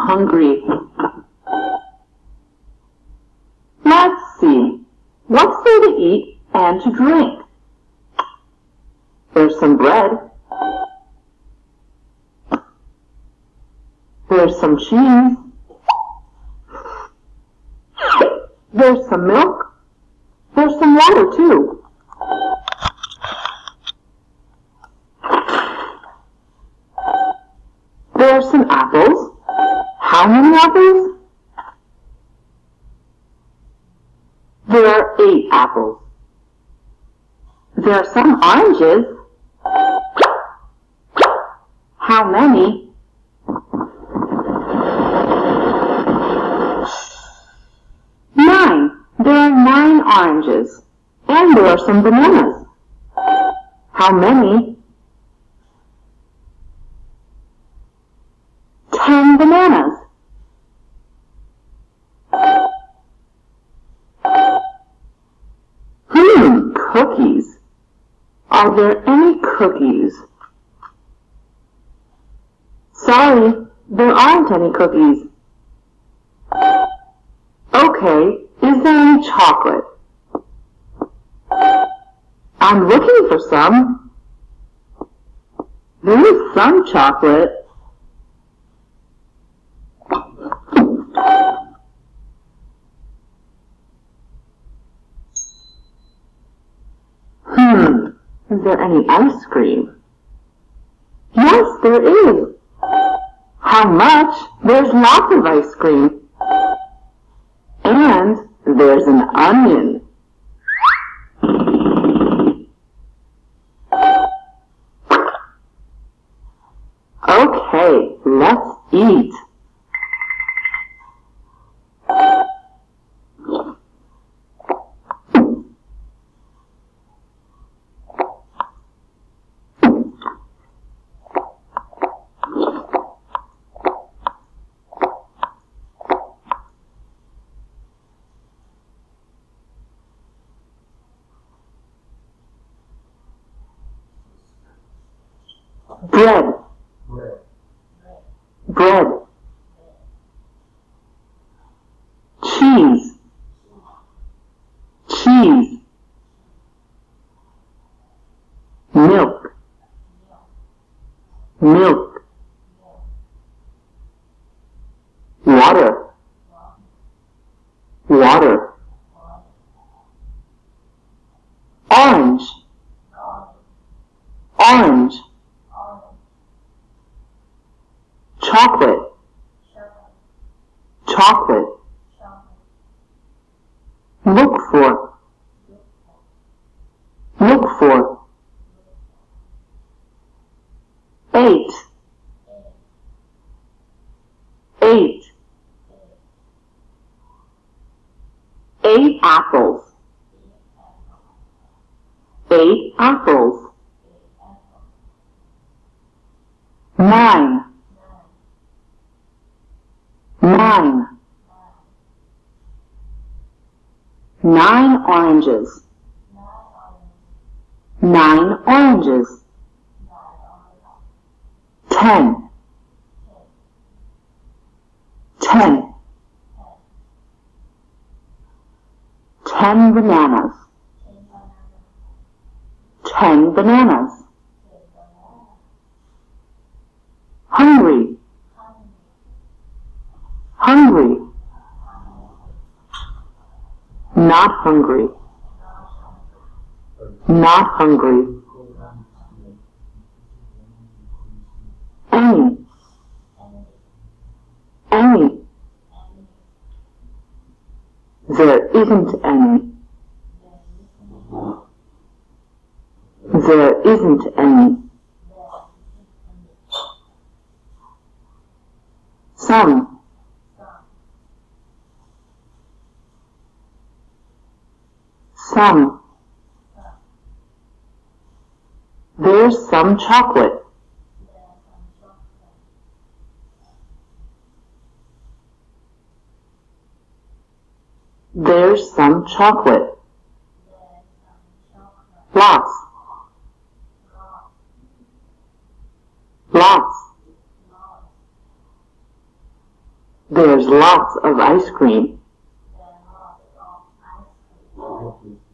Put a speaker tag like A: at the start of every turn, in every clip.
A: hungry. Let's see. What's there to eat and to drink? There's some bread. There's some cheese. There's some milk. There's some water, too. There are some apples. How many apples? There are 8 apples. There are some oranges. How many? 9. There are 9 oranges. And there are some bananas. How many? 10 bananas. Cookies. Are there any cookies? Sorry, there aren't any cookies. Okay, is there any chocolate? I'm looking for some. There is some chocolate. Is there any ice cream? Yes, there is. How much? There's lots of ice cream. And there's an onion. Okay, let's eat. Bread. Bread. Cheese. Cheese. Milk. Milk. Water. Water. Orange. Orange. Chocolate. Chocolate. Look for. Look for. 8. 8. 8 apples. 8 apples. 9. 9. 9 oranges. 9 oranges. 10. 10. 10 bananas. 10 bananas. Hungry. Hungry. Not hungry. Not hungry. Any. Any. There isn't any. There isn't any. Some. Some. There's some chocolate. There's some chocolate. Lots. Lots. There's lots of ice cream.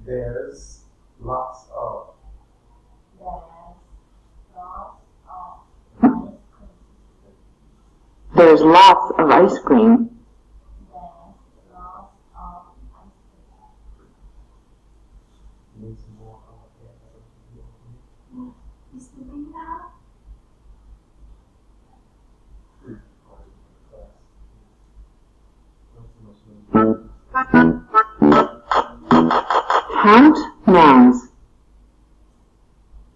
B: There's lots of.
A: There's lots of ice cream. Count nouns.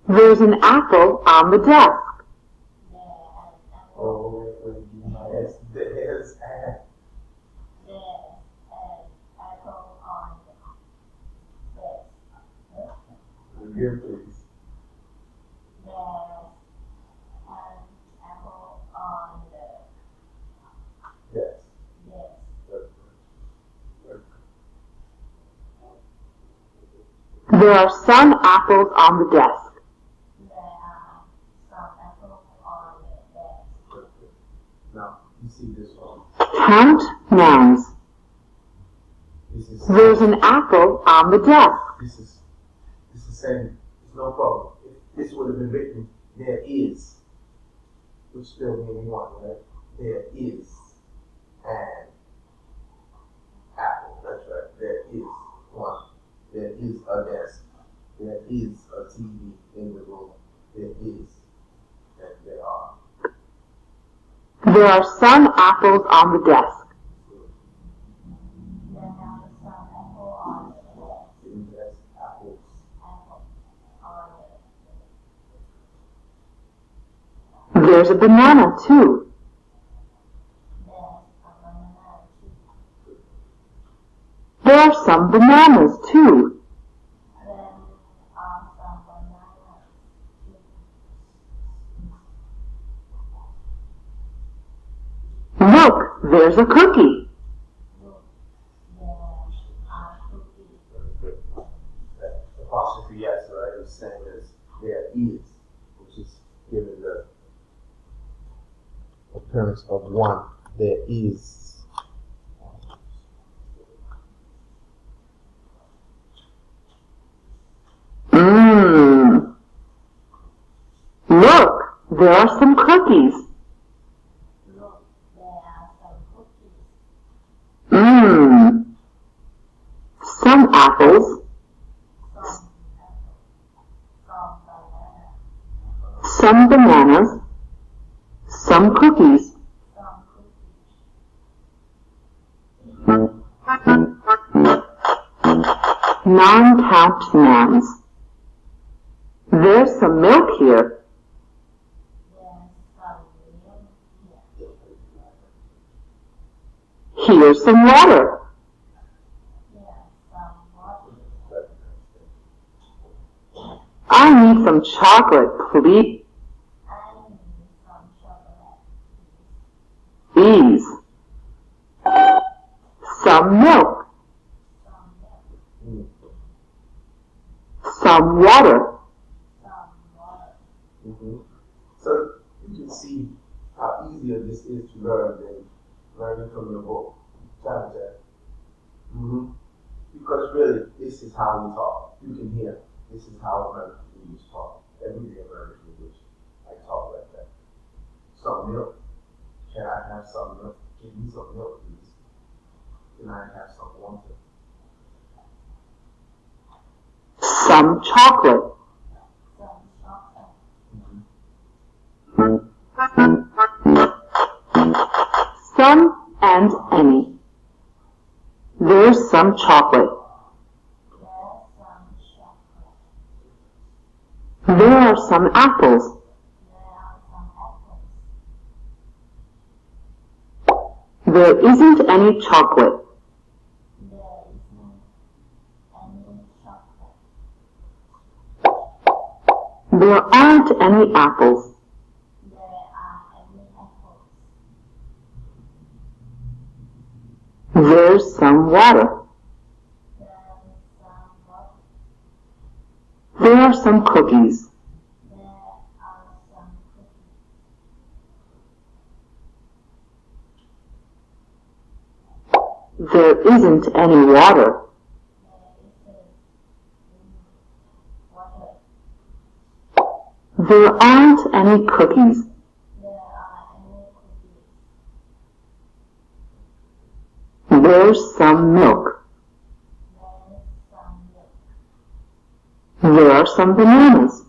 A: There's an apple on the desk.
B: Oh, yes, there's an apple on the desk. Again, please. There's an apple on the desk. Yes.
A: There are some apples on the desk.
B: Now, you see this one.
A: Count nouns. There's an apple on the desk.
B: This is saying it's no problem. If this would have been written, there is, which still means one, right? There is an apple. That's right. There is one. There is a desk. There is a TV in the room. There is, and there are.
A: There are some apples on the desk. There's a banana too. There are some bananas too. Look, there's a cookie.
B: Apostrophe yes, right? It's saying as there is, which is given the appearance of one. There is.
A: Look, there are some cookies. Some apples. Some bananas. Some cookies. Non-count nouns. There's some milk here. Here's some water. I need some chocolate, please. Some milk. Some water.
B: So you can see how easier this is to learn than learning from your book. Because really, this is how we talk. You can hear, this is how American English talk. Everyday American English, I talk like that. Some milk. Can I have some milk? Give me some milk, please. Can I have some water?
A: Some chocolate. Some and any. There's some chocolate. There are some apples. There isn't any chocolate. There aren't any apples. There's some water. There are some cookies. There isn't any water. There aren't any cookies. There's some milk. There are some bananas.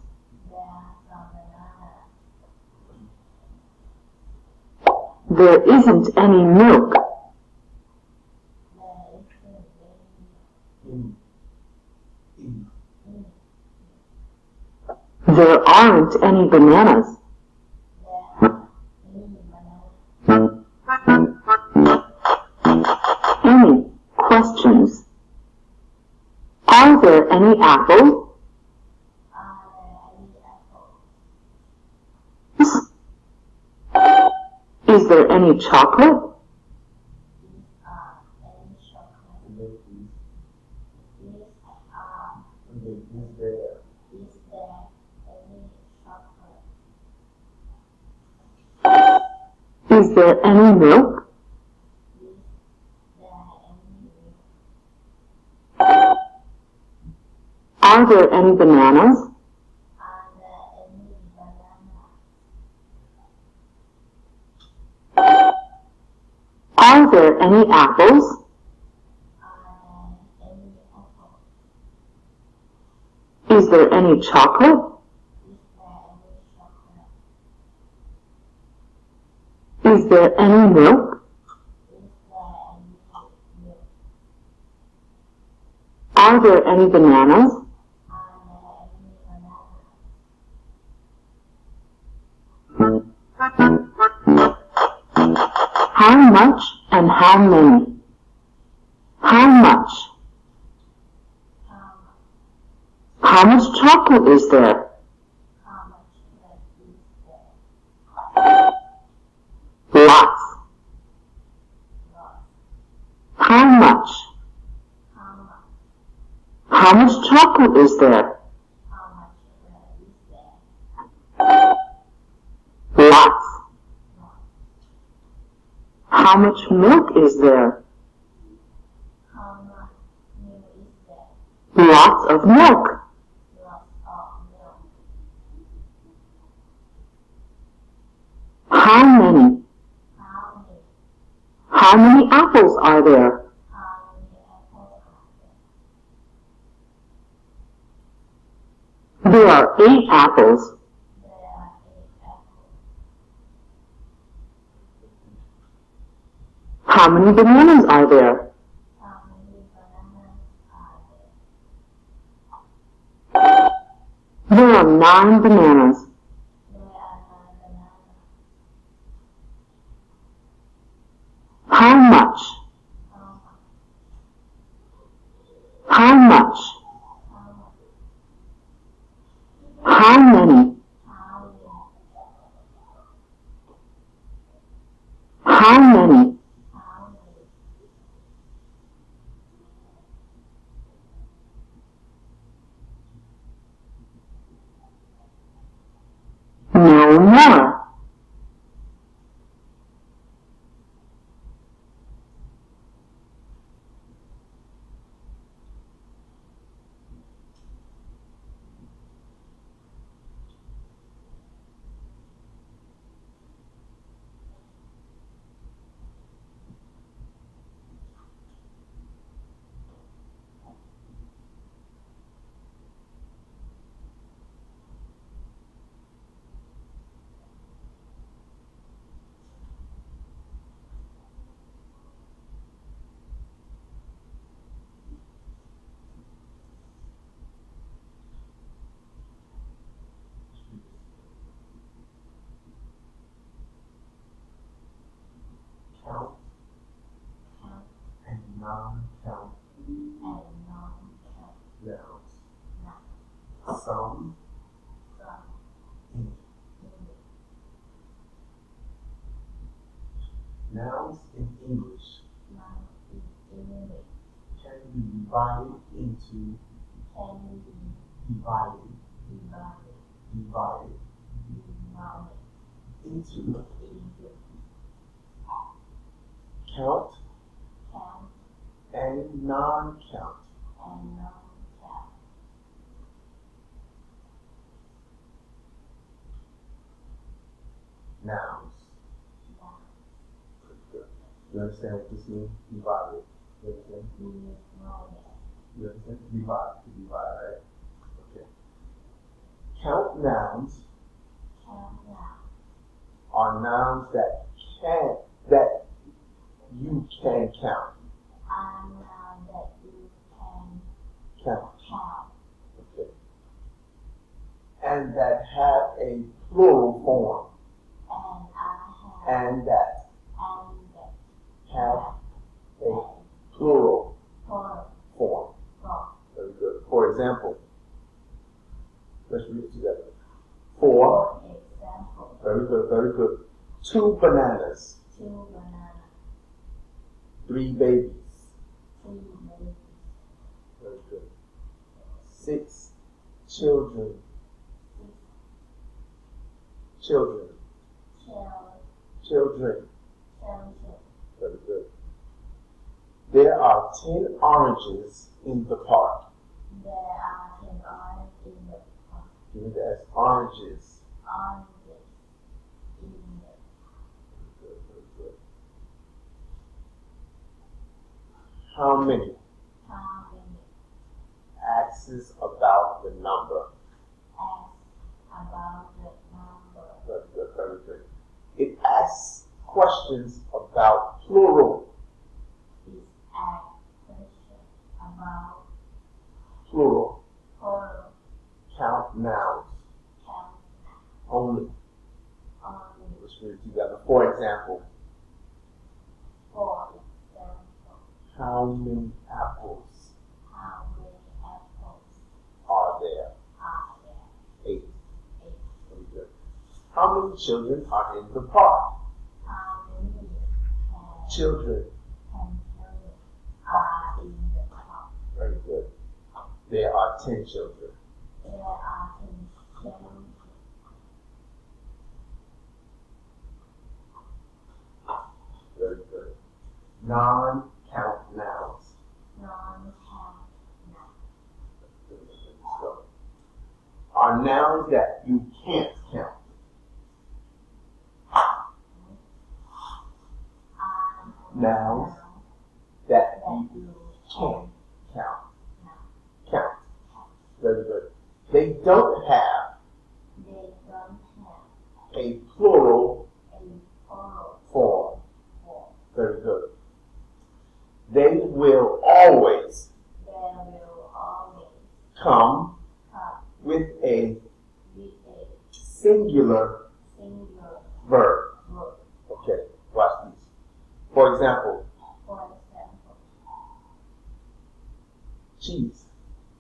A: There isn't any milk. There aren't any bananas. Any questions? Are there any apples? Is there any chocolate? Is there any milk? Are there any bananas? Are there any apples? Is there any chocolate? Is there any milk? Are there any bananas? How much and how many? How much? How much chocolate is there? Lots. How much? How much chocolate is there? Lots. How much milk is there? Lots of milk. How many? How many apples are there? There are 8 apples. How many bananas are there? There are 9 bananas. How much? How much? How many? How many? No more.
B: Count and non-count nouns. Some, any. Nouns in English can be divided into into count and non-count.
A: and non-count.
B: Nouns. You understand what this means? Divided. You understand? You understand? Divide. To divide, right? Okay. Count nouns are nouns that you can count.
A: That you can
B: Count.
A: count.
B: Okay. And that have a plural form. And that have a plural form. Very good. For example, let's read it together. For
A: example,
B: very good, very good. 2 bananas.
A: 2 bananas,
B: 3 babies.
A: 3 babies,
B: Very good. 6 children.
A: 6
B: Children.
A: children,
B: Very good. There are 10 oranges in the park.
A: there are 10 oranges in the park.
B: You need to ask oranges.
A: Oranges in the
B: Good, very good. How many?
A: how many?
B: Asks about the number.
A: Ask about the number.
B: Very good, very good. It asks questions about plural.
A: Is ask question about
B: Plural.
A: plural
B: Count nouns.
A: count
B: Only.
A: only.
B: Let's read it together. For example,
A: For example,
B: how many apples
A: how many apples
B: are there?
A: are there?
B: 8.
A: 8.
B: Very good. How many children are in the park?
A: How many
B: Children.
A: children are in the park?
B: Very good. There are 10 children.
A: There are 10 children.
B: Very good. Non-count nouns.
A: Non-count nouns.
B: Let's go. Are nouns that you can't count. Nouns that you can count. Count. Very good. They don't have
A: They don't have
B: a plural
A: a plural
B: form.
A: form.
B: Very good. They will always
A: There will always
B: come
A: come
B: with a
A: with a
B: singular
A: singular
B: verb.
A: verb.
B: Okay, watch these. For example,
A: For example,
B: cheese,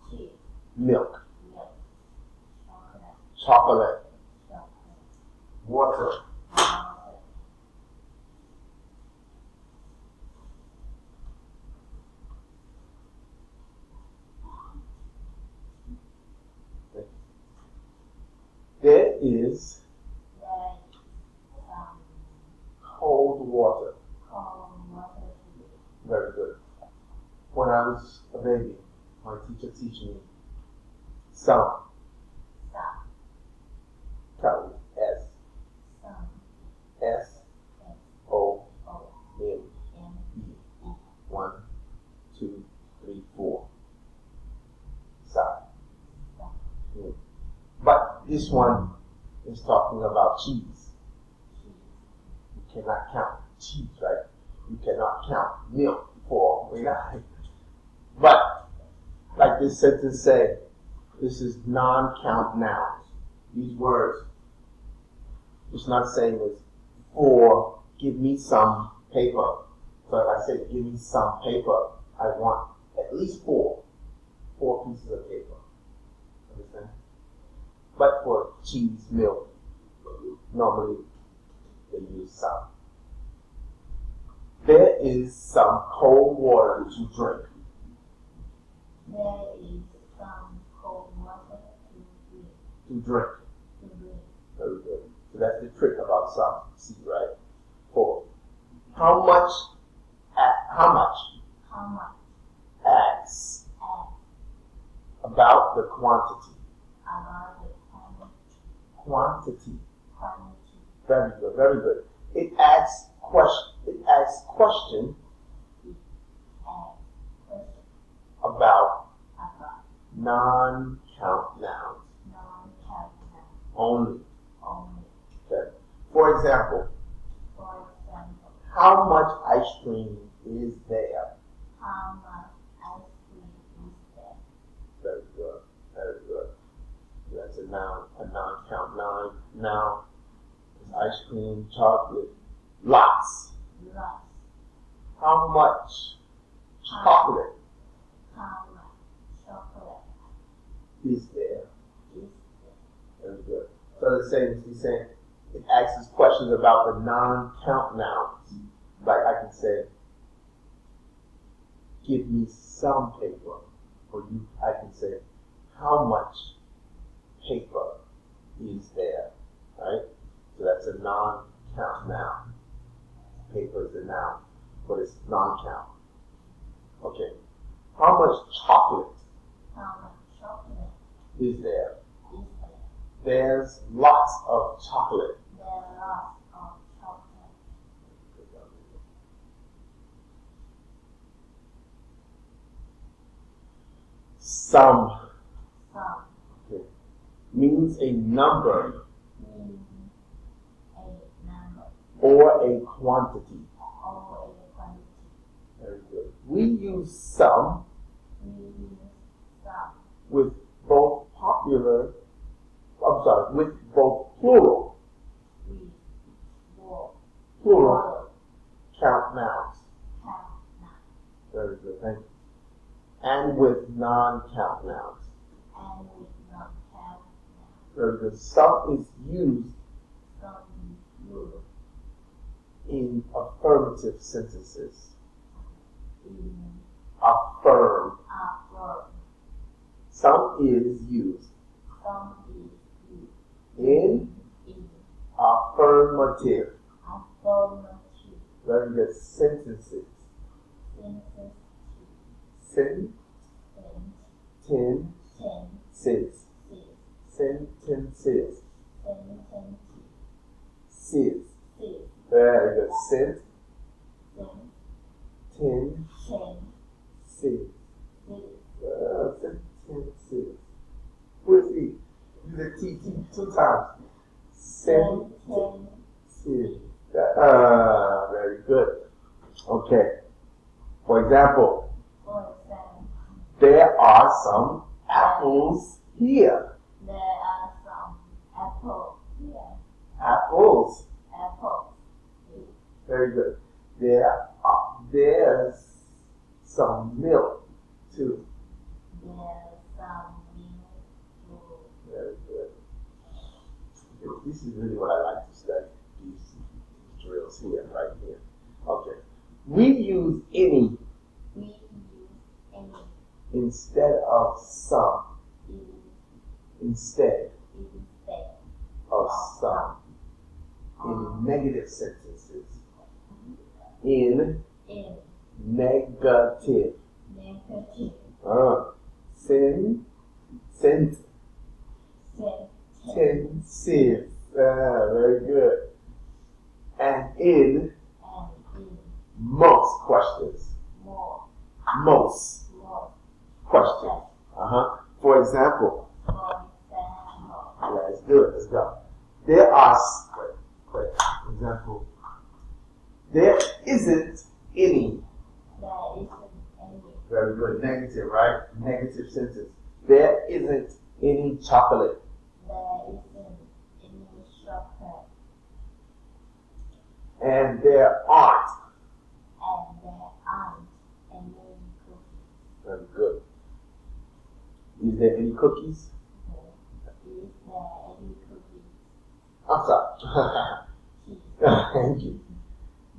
A: cheese,
B: milk,
A: milk, chocolate,
B: chocolate,
A: chocolate,
B: water,
A: water,
B: there is
A: there is some
B: cold water.
A: cold water to drink.
B: Very good. When I was a baby, my teacher taught me some.
A: Some,
B: Count S
A: some,
B: S
A: S,
B: O
A: O,
B: M
A: M,
B: E. 1, 2, 3, 4. Side.
A: some,
B: But this one is talking about cheese.
A: cheese.
B: You cannot count cheese, right? You cannot count milk for But like this sentence say, this is non-count nouns. These words, it's not saying as for give me some paper. So if I say give me some paper, I want at least 4 pieces of paper. Understand? But for cheese, milk, normally they use some. There is some cold water to drink.
A: There is some cold water to drink.
B: To drink.
A: To drink.
B: Very good. So that's the trick about some. See, right? 4. How much?
A: How much?
B: asks about the quantity. Quantity. Very good, very good. It asks question about non-count nouns. Only. Okay. For example, how much ice cream is there? Very good, very good. That's a noun, a non-count noun. Now, ice cream, chocolate, lots. How much chocolate is there? Very good. So the same as he's saying, it asks questions about the non-count nouns. Like I can say, give me some paper. Or I can say, how much paper is there? Right? So that's a non-count noun. Paper is a noun, but it's non-count. Okay. How much chocolate is there? There's lots of chocolate. Some. Okay. Means a number or a quantity. Very good. We use some with both with both plural count nouns. Very good, thank you. And with non-count nouns. Very good. Some is used in affirmative sentences. Affirm. Some is used in affirmative. Very good. Sentences. Sentences. Sentences. Very good. Sentences. Sentences. Where's E? Use the T two times. Sentences. Very good. Okay. For example, there are some apples here. Apples. Very good. There's some milk too. Very good. This is really what I like to study. These drills here, right here. Okay. We use any instead of some. Instead of some. In negative sentences. In negative. Sentences. Very good. And in most questions. Most questions. For example. Let's do it. Let's go. There are. For example. There isn't any. Very good. Negative, right? Negative sentence. There isn't any chocolate. And there aren't. Very good. Is there any cookies? I'm sorry. Thank you.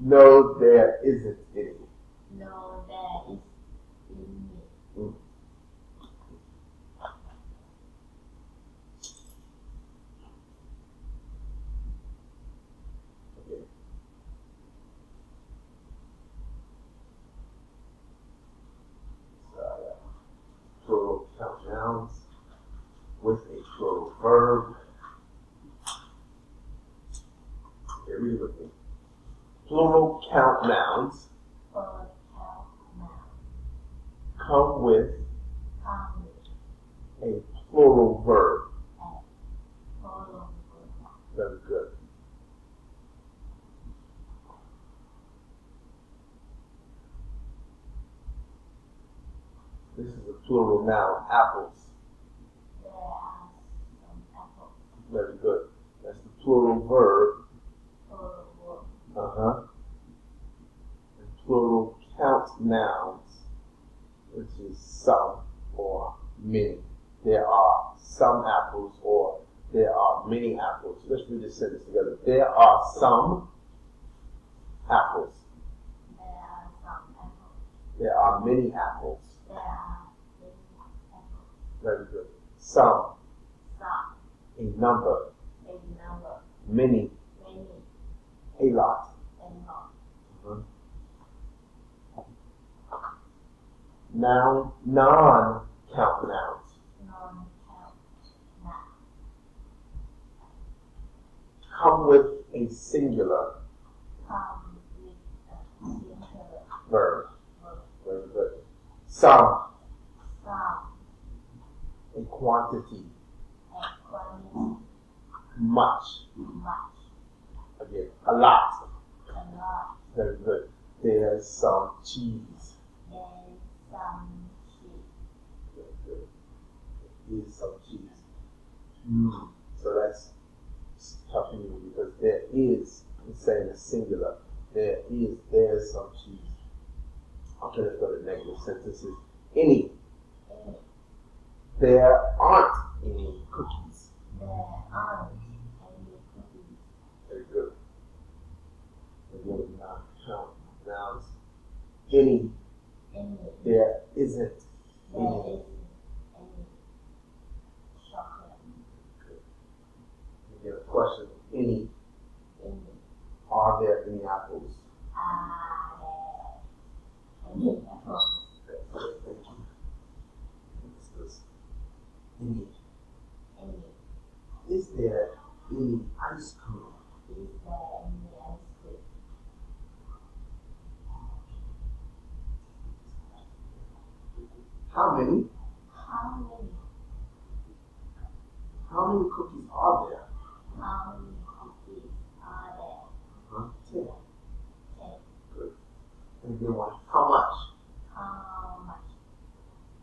B: No, there isn't any. Plural count nouns come with a plural verb. Very good. This is a plural noun, apples.
C: There are some apples.
B: Very good. That's the plural verb.
C: Plural verb.
B: And plural count nouns, which is some or many. There are some apples or there are many apples. Let's read this sentence together. There are some apples.
C: There are some apples.
B: There are many apples.
C: There are many apples.
B: Very good. Some.
C: Some.
B: A number.
C: A number.
B: Many.
C: Many.
B: A lot.
C: A lot.
B: Noun, non-count nouns.
C: Non-count noun.
B: Come with a singular
C: Come with a singular
B: verb.
C: verb.
B: Very good. Some.
C: Some.
B: A quantity.
C: A quantity.
B: Much.
C: Much.
B: Again, a lot.
C: A lot.
B: Very good. There's some cheese.
C: There is some cheese.
B: Very good. There is some cheese. So that's helping you because there is, it's saying a singular. There's some cheese. Okay, let's go to negative sentences. Any.
C: Any.
B: There aren't any cookies.
C: There aren't any cookies.
B: Very good. Again, non-count nouns. Any.
C: Any.
B: There isn't
C: There
B: any.
C: isn't any chocolate.
B: Again, a question. Any.
C: Any.
B: Are there any apples?
C: Are there any apples?
B: Thank you. What's this? Any.
C: Any.
B: Is there any ice cream?
C: Is there any ice cream?
B: How many?
C: How many?
B: How many cookies are there?
C: How many cookies are there?
B: 10.
C: 10.
B: Good. And then one. How much?
C: How much?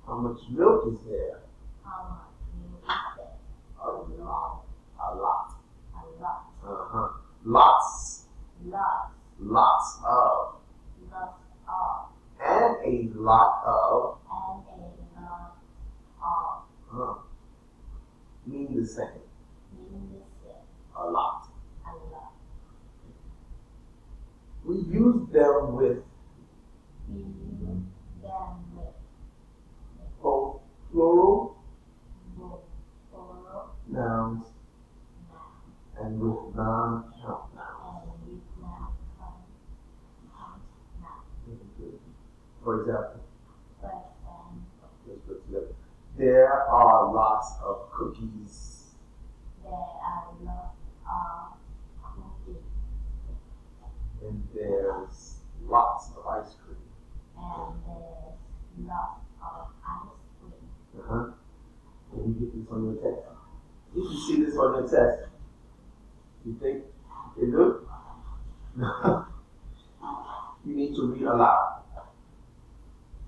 B: How much milk is there?
C: How much milk is there?
B: A lot. A lot.
C: A lot.
B: Lots.
C: Lots.
B: Lots of.
C: Lots of.
B: And a lot of.
C: And a lot of.
B: Mean the same.
C: Mean the same.
B: A lot.
C: A lot.
B: We use them with
C: We use them with
B: both plural
C: both plural
B: nouns
C: nouns
B: and with non-count nouns.
C: and with non-count nouns.
B: For example,
C: For example,
B: let's put together. There are lots of cookies.
C: there are lots of cookies
B: And there's lots of ice cream.
C: and there's lots of ice cream.
B: Can you get this on your test? If you see this on your test, you think you do it? You need to read aloud.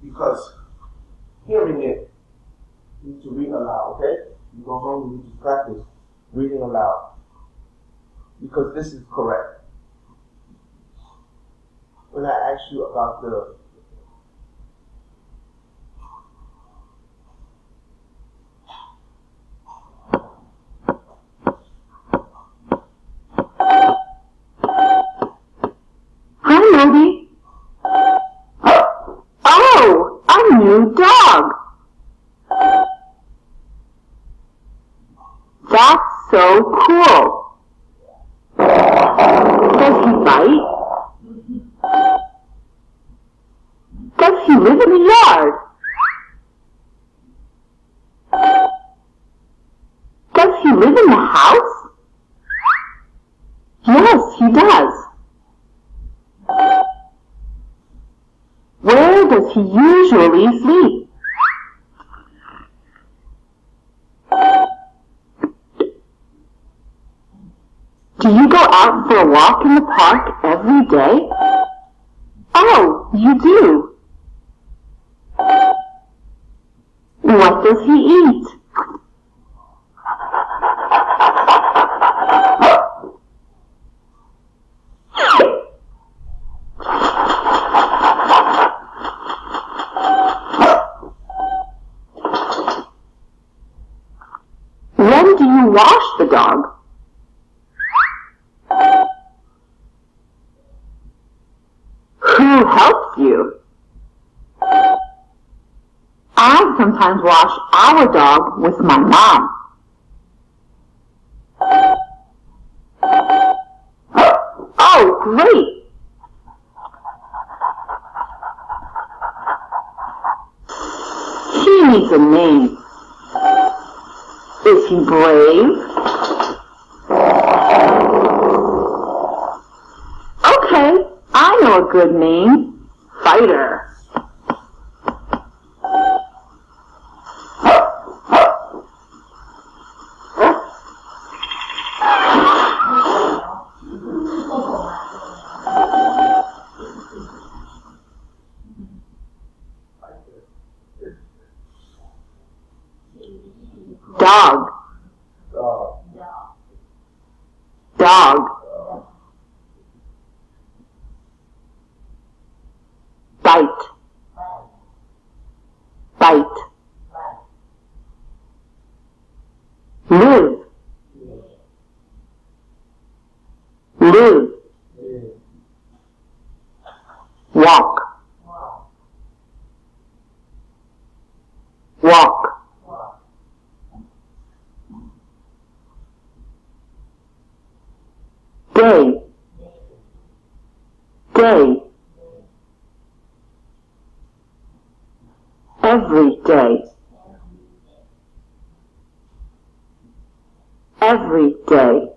B: Because hearing it, you need to read aloud, okay? You go home, you need to practice reading aloud. Because this is correct. When I asked you about the
A: Hi, Moby. Oh, a new dog. That's so cool. Does he bite? Does he live in the yard? Does he live in the house? Yes, he does. Where does he usually sleep? Do you go out for a walk in the park every day? Oh, you do. What does he eat? When do you wash the dog? Who helps you? I sometimes wash our dog with my mom. Oh, great! He needs a name. Is he brave? Okay, I know a good name. Fighter. Dog. Dog. Bite. Bite. Live. Live. Walk. Walk. Day. Day. Every day. Every day.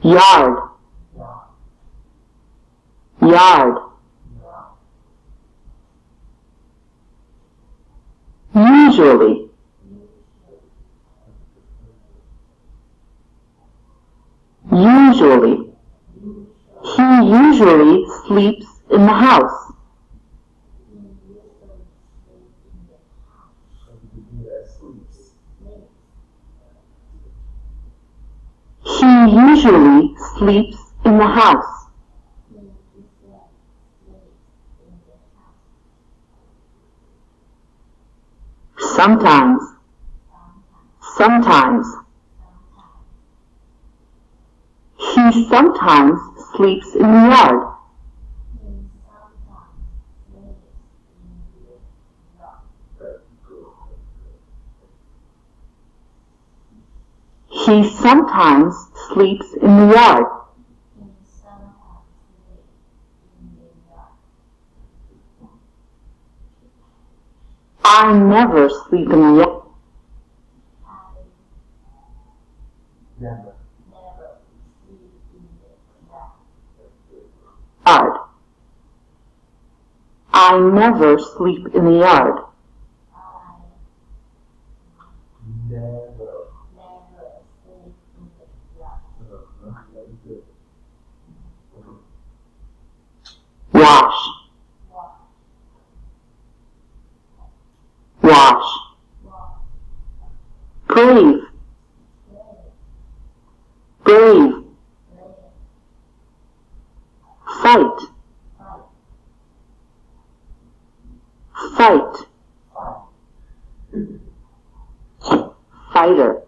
A: Yard. Yard. Usually. Usually. He usually sleeps in the house. He usually sleeps in the house. Sometimes. Sometimes. He sometimes sleeps in the yard. He sometimes sleeps in the yard. I never sleep in the yard.
B: Never.
A: Yard. I never sleep in the yard. Wash. Wash. Brave. Brave. Fight. Fight. Fighter.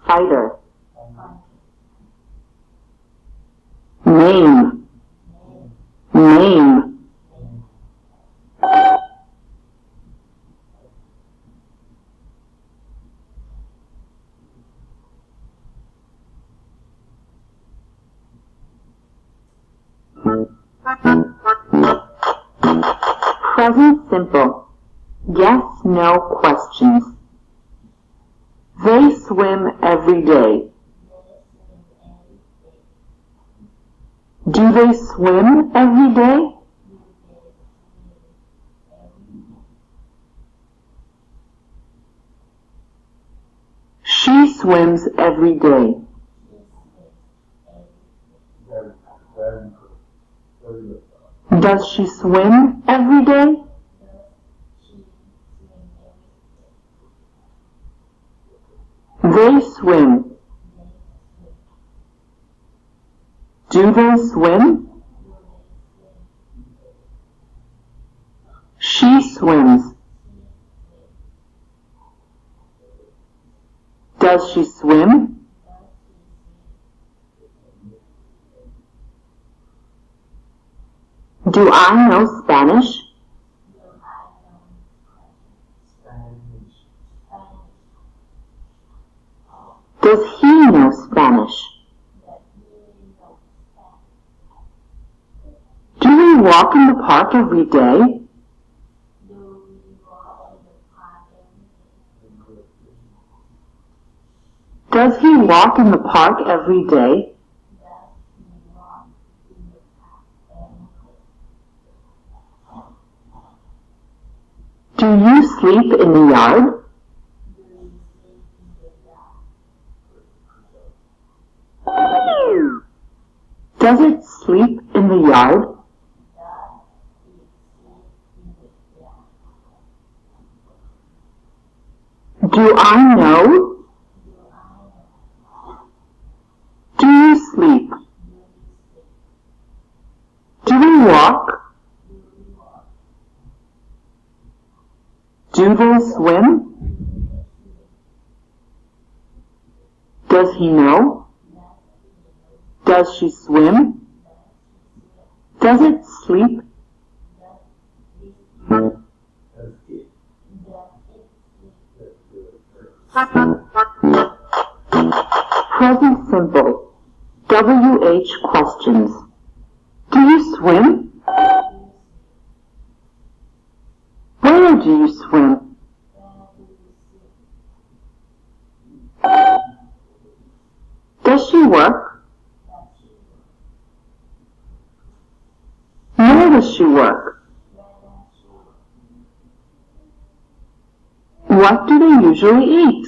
A: Fighter. Name. Name. Present simple. Yes, no questions. They swim every day. Do they swim every day? She swims every day.
B: Very, very good. Very good.
A: Does she swim every day? They swim. Do they swim? She swims. Does she swim? Do I know Spanish? Does he know Spanish? Do we walk in the park every day? Does he walk in the park every day? Do you sleep in the yard? Does it sleep in the yard? Do I know? Do you sleep? Do we walk? Do they swim? Does he know? Does she swim? Does it sleep? Present simple. WH questions. Do you swim? Where do you swim? Does she work? Where does she work? What do they usually eat?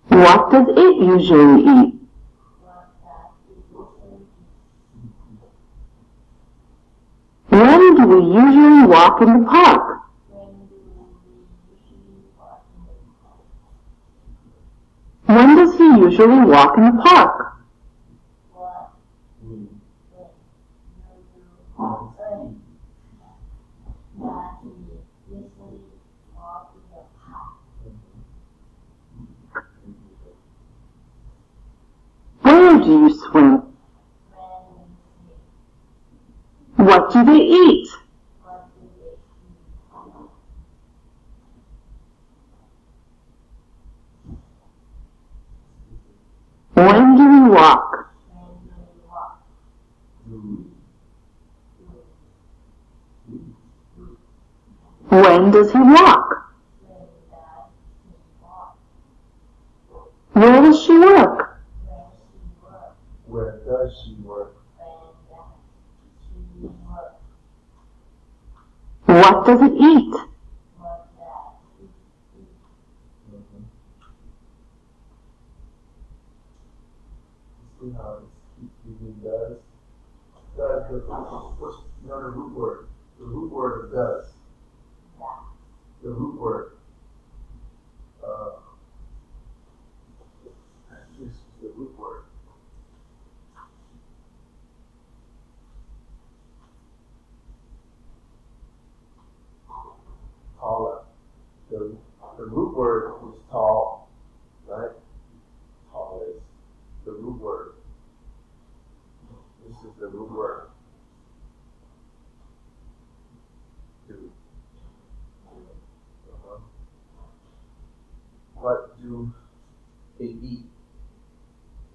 A: What does it usually eat? When do we usually walk in the park? When does he usually walk in the park? Where do you swim? What do they eat? When do we walk? When does he walk? Where does she work?
B: Where does she work?
A: What does it eat?
B: See how it's using does. Does the what's the root word? The root word of does. The root word. This is the root word. Taller. The root word is tall, right? Tall is the root word. This is the root word. Do. What do they eat?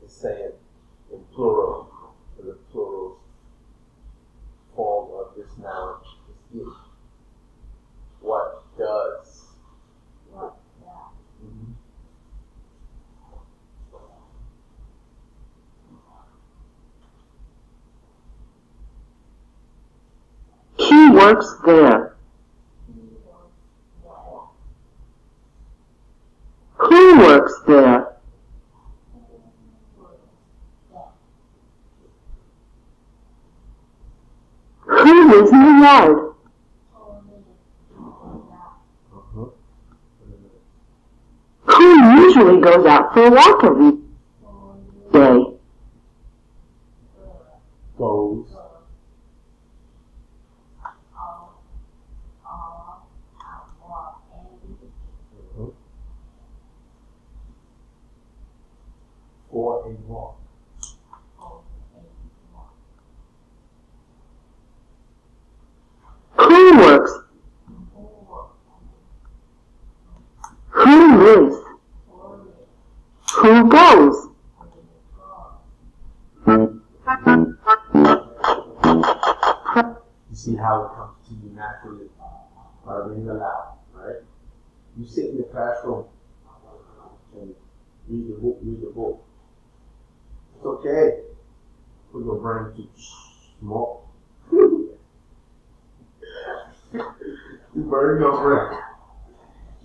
B: It's saying in plural, the plural form of this noun is eat. What does
A: works there? Who works there? Who lives in the yard? Who usually goes out for a walk every day?
B: Goes. For a walk.
A: Who works? Who lives? Who goes?
B: You see how it comes to you naturally by reading aloud, right? You sit in the classroom and read the book. It's okay for your brain to smoke. You burn your brain.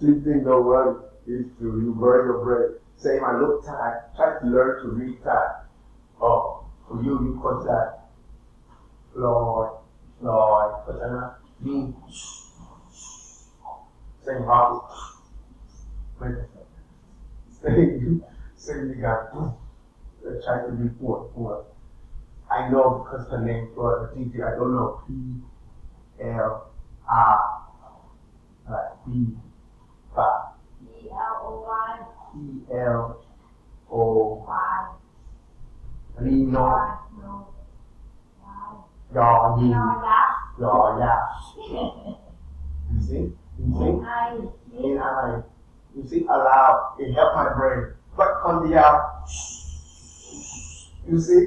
B: Same thing nobody is to you burn your brain. Say, I look tired, try to learn to read tired. Oh, for you call that Lord, but I'm not me. Same hobby. Same guy. Try to read for. I know because her name for the teacher, I don't know. B E-L-O-Y Lino Yaya. You see? You see, allow. It helps my brain. But on the out. You see?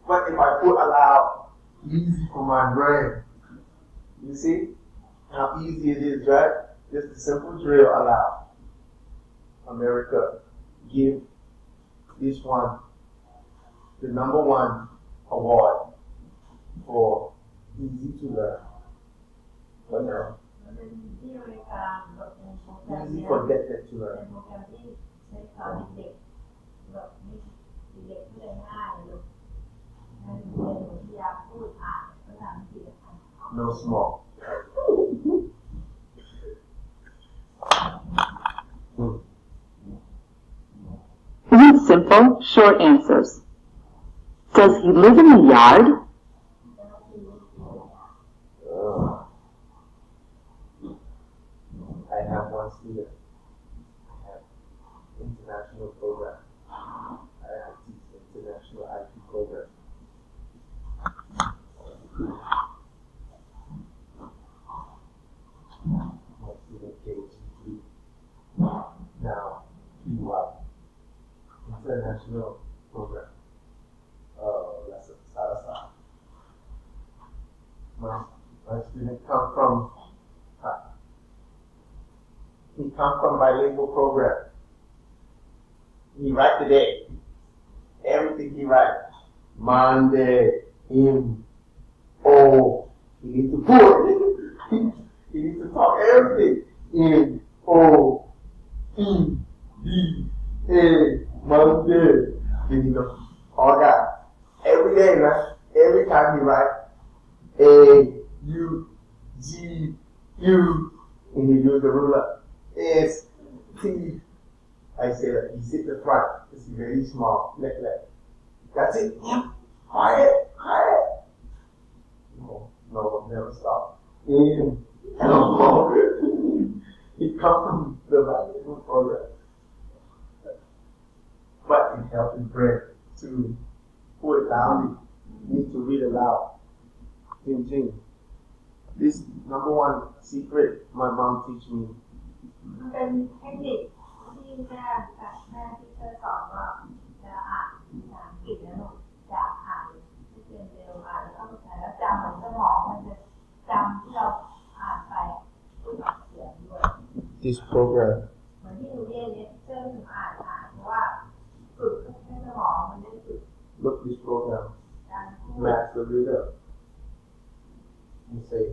B: But if I put allow, easy for my brain. You see how easy it is, right? Just a simple drill allow. America, give this one the #1 award for easy to learn. What now? Easy for deaf to learn. No small.
A: Read simple, short answers. Does he live in the yard?
B: I have one student. I have international program. I teach international IT program. My student KG3. Now, international program. That's a Salazar. My student come from bilingual program. He write the day. Everything he write. Monday, him, oh, he needs to put. He needs to talk everything. In, oh, he, hey, Monday. Then he goes, all that. Every day, man. Every time he write, A, U, G, U, and he use the ruler. S, T. I say that he sit the front. It's very small. Left. That's it. Quiet. No, never stop. In, he comes from the bilingual program. But it helps his brain to put it loudly. You need to read aloud. Jing. This #1 secret my mom teach me.
C: เป็นเทคนิคที่แม่ที่เคยสอนว่าจะอ่านภาษาอังกฤษแล้วหนูจะอ่านที่เป็นเร็วอ่านแล้วเข้าใจแล้วจำเหมือนสมองมันจะจำที่เราอ่านไปพูดออกเสียงด้วย
B: This program.
C: เหมือนที่หนูเรียนเนี่ยเชื่อหนูอ่านเพราะว่าฝึกให้สมองมันได้ฝึก
B: Look this program.
C: การพูด
B: Math the reader. You say,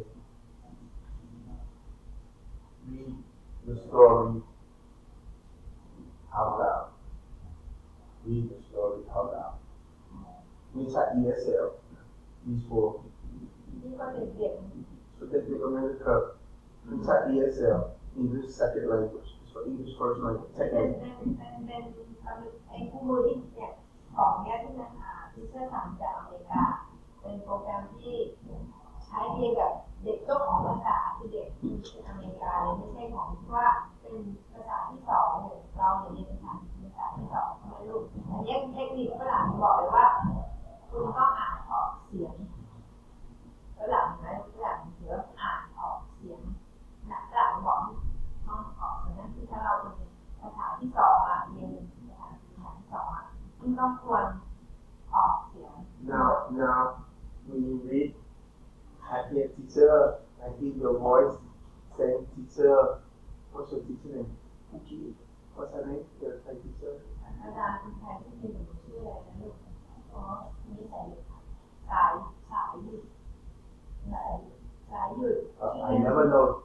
B: read the story out loud. Read the story out loud. มีใช้ ESL is for
C: นี่ก็เด็ก
B: Certificate of America. We taught ESL, English Second Language. It's for English First Language.
C: ๆเป็นไอ้คู่มือที่เนี่ยของเนี้ยที่มันที่เชื่อสั่งจากอเมริกาเป็นโปรแกรมที่ใช้เรียนกับเด็กเจ้าของภาษาคือเด็กอเมริกาเลยไม่ใช่ของว่าเป็นภาษาที่สองเราเรียนภาษาที่สองไม่รู้อันนี้เทคนิคฝรั่งบอกเลยว่าคุณต้องอ่านออกเสียงฝรั่งนะฝรั่งเสืออ่านออกเสียงนะฝรั่งบอกต้องออกนะที่ถ้าเราเป็นภาษาที่สองเรียนภาษาที่สองคุณต้องควรออกเสียง
B: Now, when you read, I hear teacher, I hear your voice saying teacher. What's your teacher name? Cookie. What's her name? Your Thai teacher?
C: อาจารย์ใครที่เป็นหนูชื่ออะไรนะลูกอ๋อมีสายหยุดสายหยุด
B: I never know.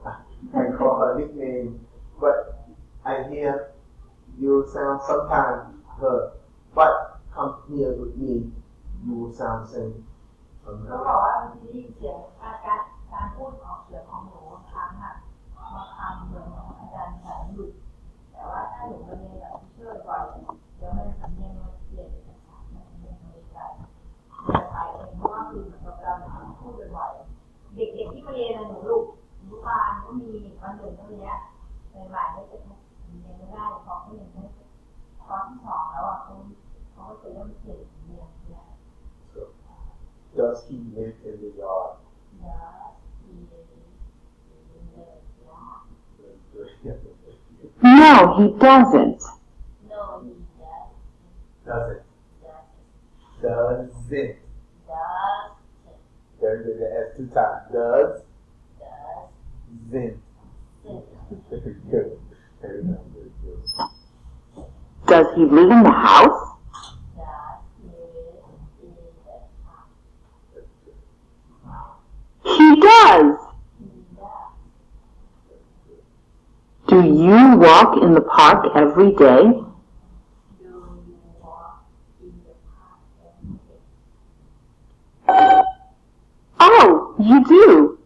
B: I call her nickname, but I hear you sound sometimes her, but come here with me, you will sound same.
C: เขาบอกว่าบางทีเสียงการพูดออกเสียงของหนูครั้งบางคำเหมือนอาจารย์สายหยุดแต่ว่าถ้าหนูเรียนแบบเชื่อบ่อยเดี๋ยวมันสำเนียงมันเปลี่ยนเป็นภาษามันสำเนียงมันจะไปเองเพราะว่าคือเหมือนกับเราพูดบ่อยเด็กๆที่มาเรียนหนูลูกหนูปานก็มีวันหนึ่งก็เนี้ยใหม่ๆไม่เป็นสำเนียงไม่ได้พอเขาเรียนได้ตอนที่สองแล้วเขาก็จะเริ่มเปลี่ยนสำเนียงเนี่ย
B: Does he live in the yard?
A: No, he doesn't.
B: Doesn't. Very good. That's two times. Does. Zint. Very good. Very good.
A: Does he live in the house? He does. Do you walk in the park every day? Oh, you do.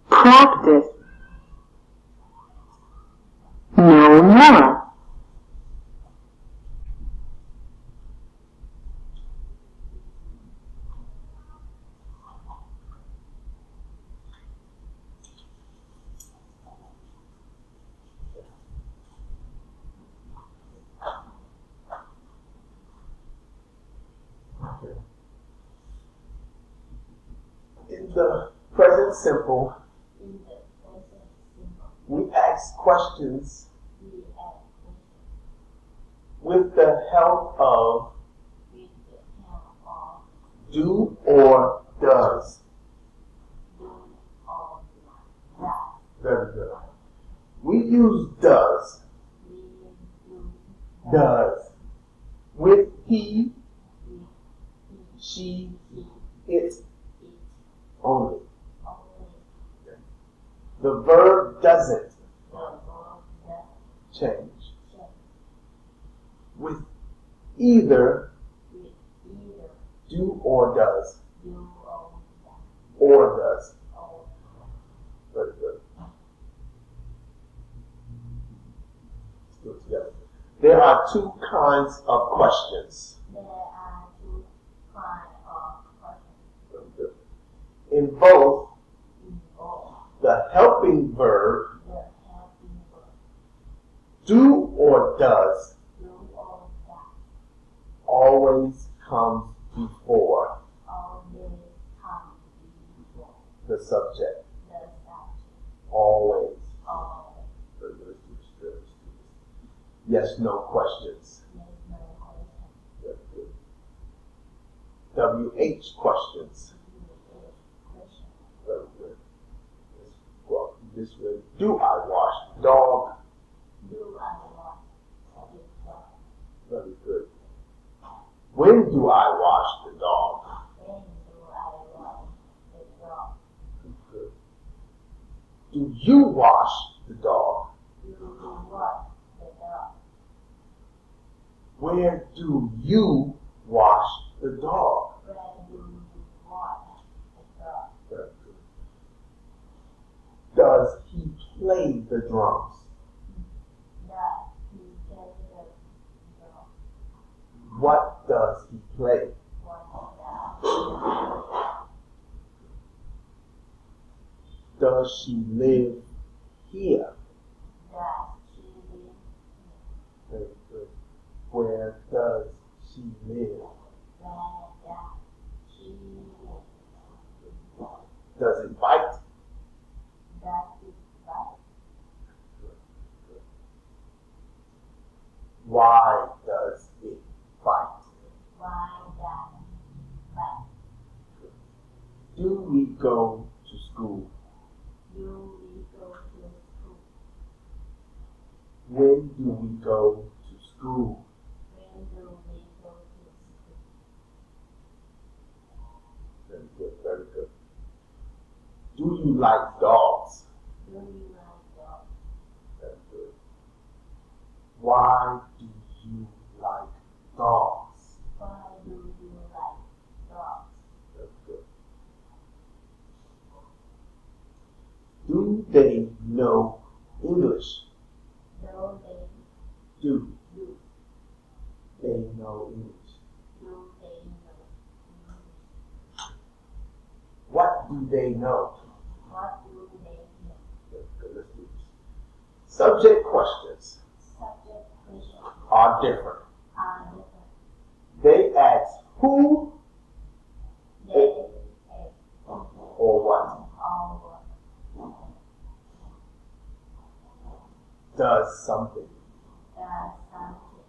A: Practice. No more.
B: In the present simple, we ask questions with the help of do or does. Very good. We use does with he, she, it only. The verb doesn't change. With either do or does. Or does. Very good. Let's do it together. There are two kinds of questions. Very good. In both, the helping verb do or does always comes before the subject. Always. Yes, no questions. WH questions. Very good. Let's go this way. Do I wash the dog? When do I wash the dog?
C: When do I wash the dog?
B: Good. Do you wash the dog?
C: Do you wash the dog?
B: Where do you wash the dog?
C: Where do you wash the dog?
B: Very good. Does he play the drums?
C: Does he play the drum?
B: What does he play?
C: What does
B: Does she live here?
C: she live?
B: Very good. Where does she live?
C: Where does she live?
B: Does it bite?
C: Does it bite?
B: Why does it bite?
C: Why does it bite?
B: Do we go to school?
C: Do we go to school?
B: When do we go to school?
C: When do we go to school?
B: Very good, very good. Do you like dogs?
C: Do you like dogs?
B: Very good. Why do you like dogs?
C: Why do you like dogs?
B: Very good. Do they know English?
C: Do they
B: Do
C: do?
B: they know English?
C: Do they know?
B: What do they know?
C: What do they know?
B: Very good. Let's do this. Subject questions
C: Subject questions
B: are different.
C: are different.
B: They ask who
C: They
B: or what.
C: all
B: Does something.
C: does something.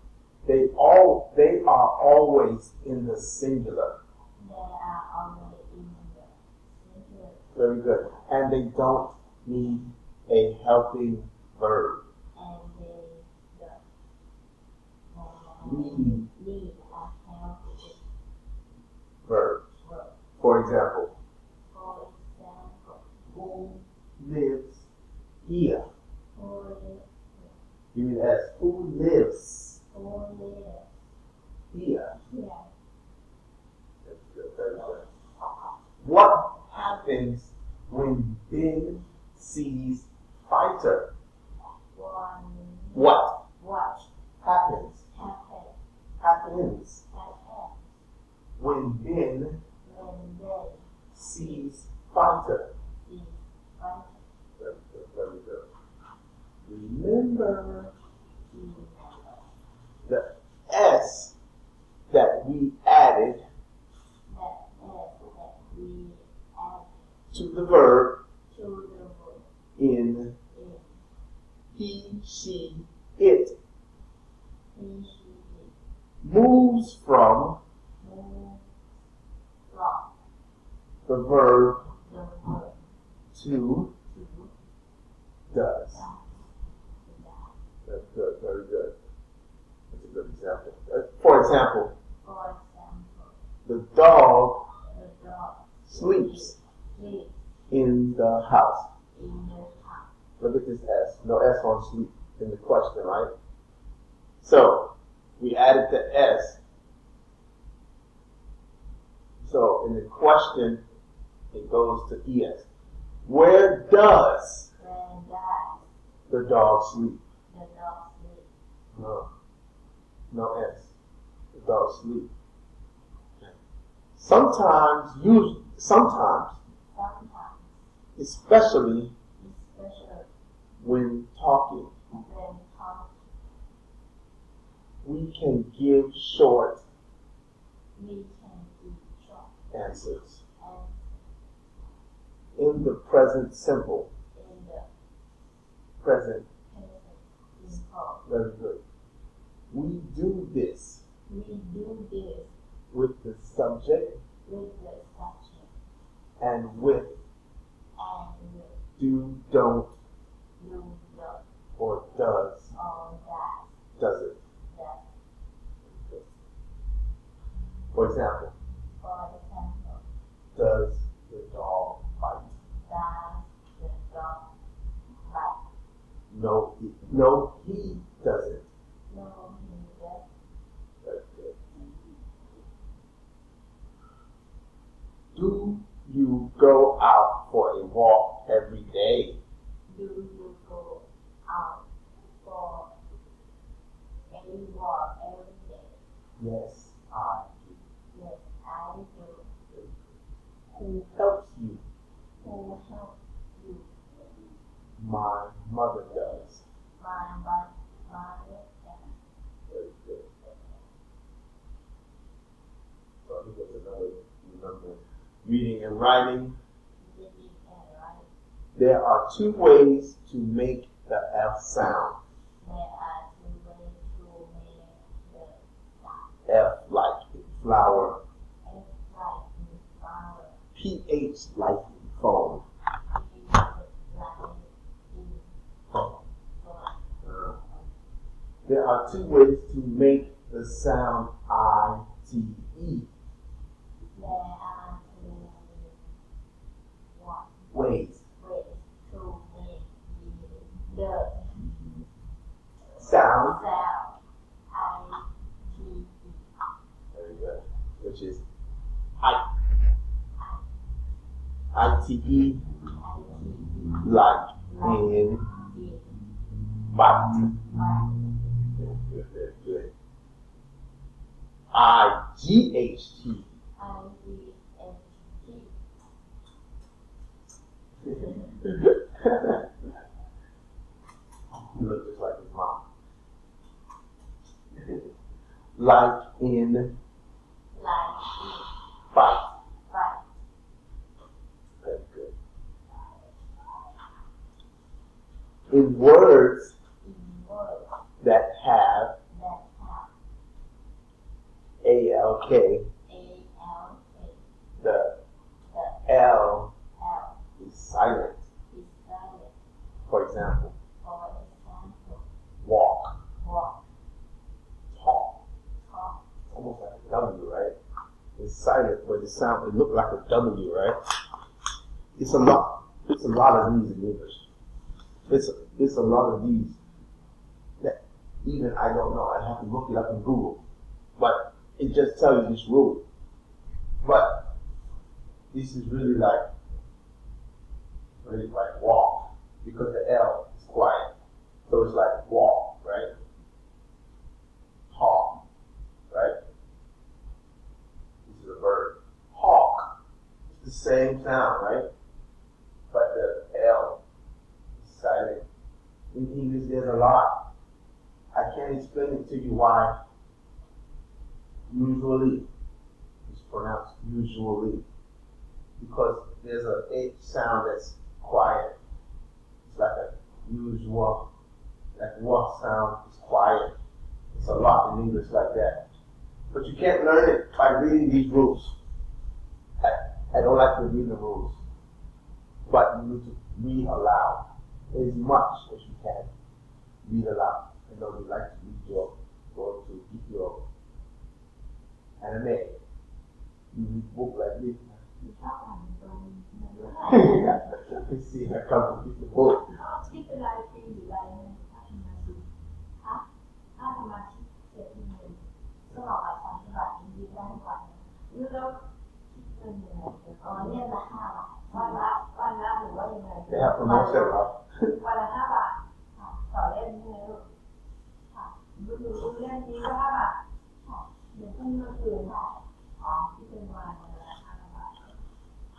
B: They are always in the singular.
C: They are always in the singular.
B: Very good. And they don't need a helping verb.
C: And they
B: Need
C: need a helping
B: verbs.
C: verb.
B: For example,
C: For example,
B: who lives here?
C: who lives
B: You would ask, who lives here?
C: here?
B: That's good. Very good. What happens when Ben sees Fighter? What
C: What
B: happens?
C: happens
B: Happens when Ben
C: when they
B: sees Fighter.
C: see fighting?
B: Very good. Very good. Remember the S that we added
C: That we add
B: to the verb
C: to the word
B: in
C: in
B: he, she, it
C: he, she,
B: moves from
C: move from
B: the verb
C: the word
B: to
C: to
B: does.
C: the
B: That's good. Very good. That's a good example. For example,
C: For example,
B: the dog
C: the dog
B: sleeps
C: sleeps
B: in the house.
C: in the house.
B: Look at this S. No S on sleep in the question, right? So we added the S. So in the question, it goes to ES. Where does
C: When does
B: the dog sleep?
C: the dog sleep?
B: No. No S. The dog sleep. Sometimes,
C: Sometimes,
B: especially
C: especially
B: when talking,
C: when talking,
B: we can give short
C: we can give short
B: answers.
C: and
B: In the present simple.
C: in the
B: Present.
C: present simple.
B: Very good. We do this
C: We do this
B: with the subject
C: with the subject
B: and with
C: and with
B: do, don't,
C: do, the,
B: or does.
C: or that,
B: Does it?
C: that.
B: No, he doesn't.
C: No, he doesn't.
B: Very good. Do you go out for a walk every day?
C: Do you go out for a walk every day?
B: Yes, I do.
C: Yes, I do.
B: Who helps you?
C: Who helps you?
B: My mother does.
C: My mother does.
B: Very good. So here was another, remember, reading and writing.
C: Reading and writing.
B: There are two ways to make the F sound.
C: There are two ways to make the sound.
B: F like in flower.
C: F like in flower.
B: PH like in phone.
C: P like in
B: Phone.
C: phone.
B: There are two ways to make the sound ITE.
C: There are two
B: Ways.
C: ways to make the
B: Sound.
C: sound I-T-E.
B: Very good. Which is I. ITE like in bite. Good, good, good. IGHT.
C: I-G-H-T.
B: You look just like his mom. Like in
C: Like in
B: fight.
C: fight.
B: Very good. In words
C: In words
B: that have
C: that have
B: ALK,
C: A-L-K.
B: the
C: The
B: L
C: L
B: is silent.
C: is silent.
B: For example,
C: For example,
B: walk,
C: walk,
B: talk.
C: talk.
B: Almost like a W, right? It's silent, but it looked like a W, right? It's a lot of these in English. It's a lot of these that even I don't know. I have to look it up in Google. But it just tells you this rule. But this is really like walk, because the L is quiet. So it's like walk, right? Talk, right? This is a verb. Hawk. It's the same sound, right? But the L is silent. In English, there's a lot. I can't explain it to you why usually is pronounced usually. Because there's a H sound that's quiet. It's like a usual, like what sound is quiet. It's a lot in English like that. But you can't learn it by reading these rules. I don't like to read the rules. But you need to read aloud as much as you can. Read aloud. I know you like to read or to get your anime. You read book like this.
C: ชอบอ่านตรงนั้นด้วย
B: I see I come to read the book.
C: ที่เป็นรายปีหรือรายเงินถ้าทำมาชิกถ้าทำมาชิกเสียที่เงินก็ออกมา30 บาทยืมได้กว่ายืมแล้วคิดเป็นยังไงเนี่ยละ5 บาทวันละหรือว่ายังไง
B: They have promotion, right?
C: วันละ5 บาทค่ะต่อเล่มนี่ลูกค่ะดูเล่มนี้ก็5 บาทค่ะเดี๋ยวพรุ่งนี้ก็คืนค่ะอ๋อที่เป็นวันละ5 บาท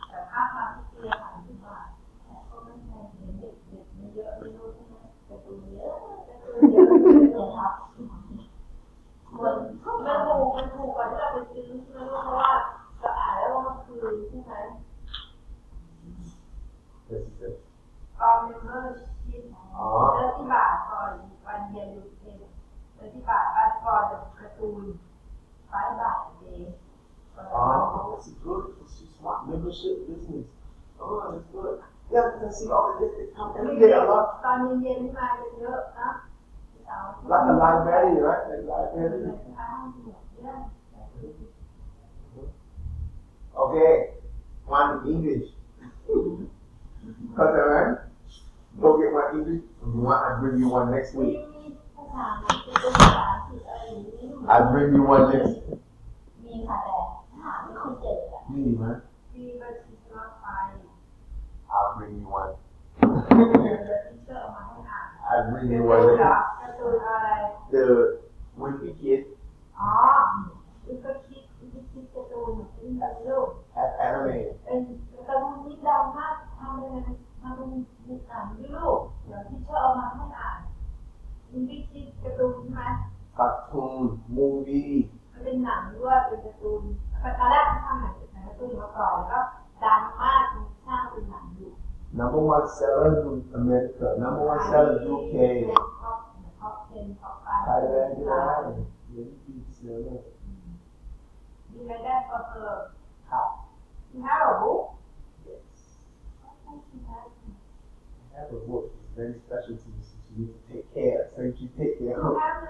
C: แต่ค่าฟังที่เรียน30 บาทแต่ก็ไม่แพงเห็นเด็กไม่เยอะไม่รู้ใช่ไหมแต่ตัวเยอะเลยครับมันถูกกว่าที่เราไปซื้อใช่ไหมลูกเพราะว่าเราอ่านแล้วมันคือใช่ไหม
B: This is it.
C: เมมเบอร์ชิพเลือกที่บาทก่อนวันเรียนดูเองเลือกที่บาทบ้านก่อนการ์ตูน5 บาทเอง
B: Oh, that's good. It's just smart membership business. Oh, that's good. Yeah, because I see all the different companies. They have a lot.
C: ตอนเย็นๆมาเยอะๆนะ
B: Like a library, right? Like library. Okay, one English. Got that right? Go get my English. If you want, I'll bring you one next week.
C: ภาษาอังกฤษเป็นภาษาอังกฤษอะไรอย่างนี้
B: I'll bring you one next.
C: มีค่ะแต่หาไม่ค่อยเจออะ
B: You need man.
C: มีบัตรที่รถไฟ
B: I'll bring you one.
C: เดี๋ยวที่เชื่อเอามาให้อ่าน
B: I'll bring
C: ดู
B: you
C: เหร
B: one
C: อ
B: next.
C: การ์ตูนอะไร
B: The Wimpy Kid
C: อ๋อคุณก็คิดการ์ตูนเป็นแบบลูก
B: anime.
C: เป็นการ์ตูนที่ดังมากทำเป็นหนังที่ลูกเดี๋ยวที่เชื่อเอามาให้อ่านคุณพี่คิดการ์ตูนใช่ไหม
B: Cartoon, movie.
C: มันเป็นหนังด้วยเป็นการ์ตูนตอนแรกเขาทำหนังการ์ตูนมาก่อนแล้วก็ดังมากสร้างเป็นหนังอยู่
B: Number one seller in America. Number one seller in UK.
C: ท็อป10ท็อป5
B: Thailand, Thailand. Wimpy seller.
C: มีรายได้พอเธอ
B: How?
C: You have a book?
B: Yes. I have a book. It's very special to me, so you need to take care. So you take care
C: You
B: of it.
C: have a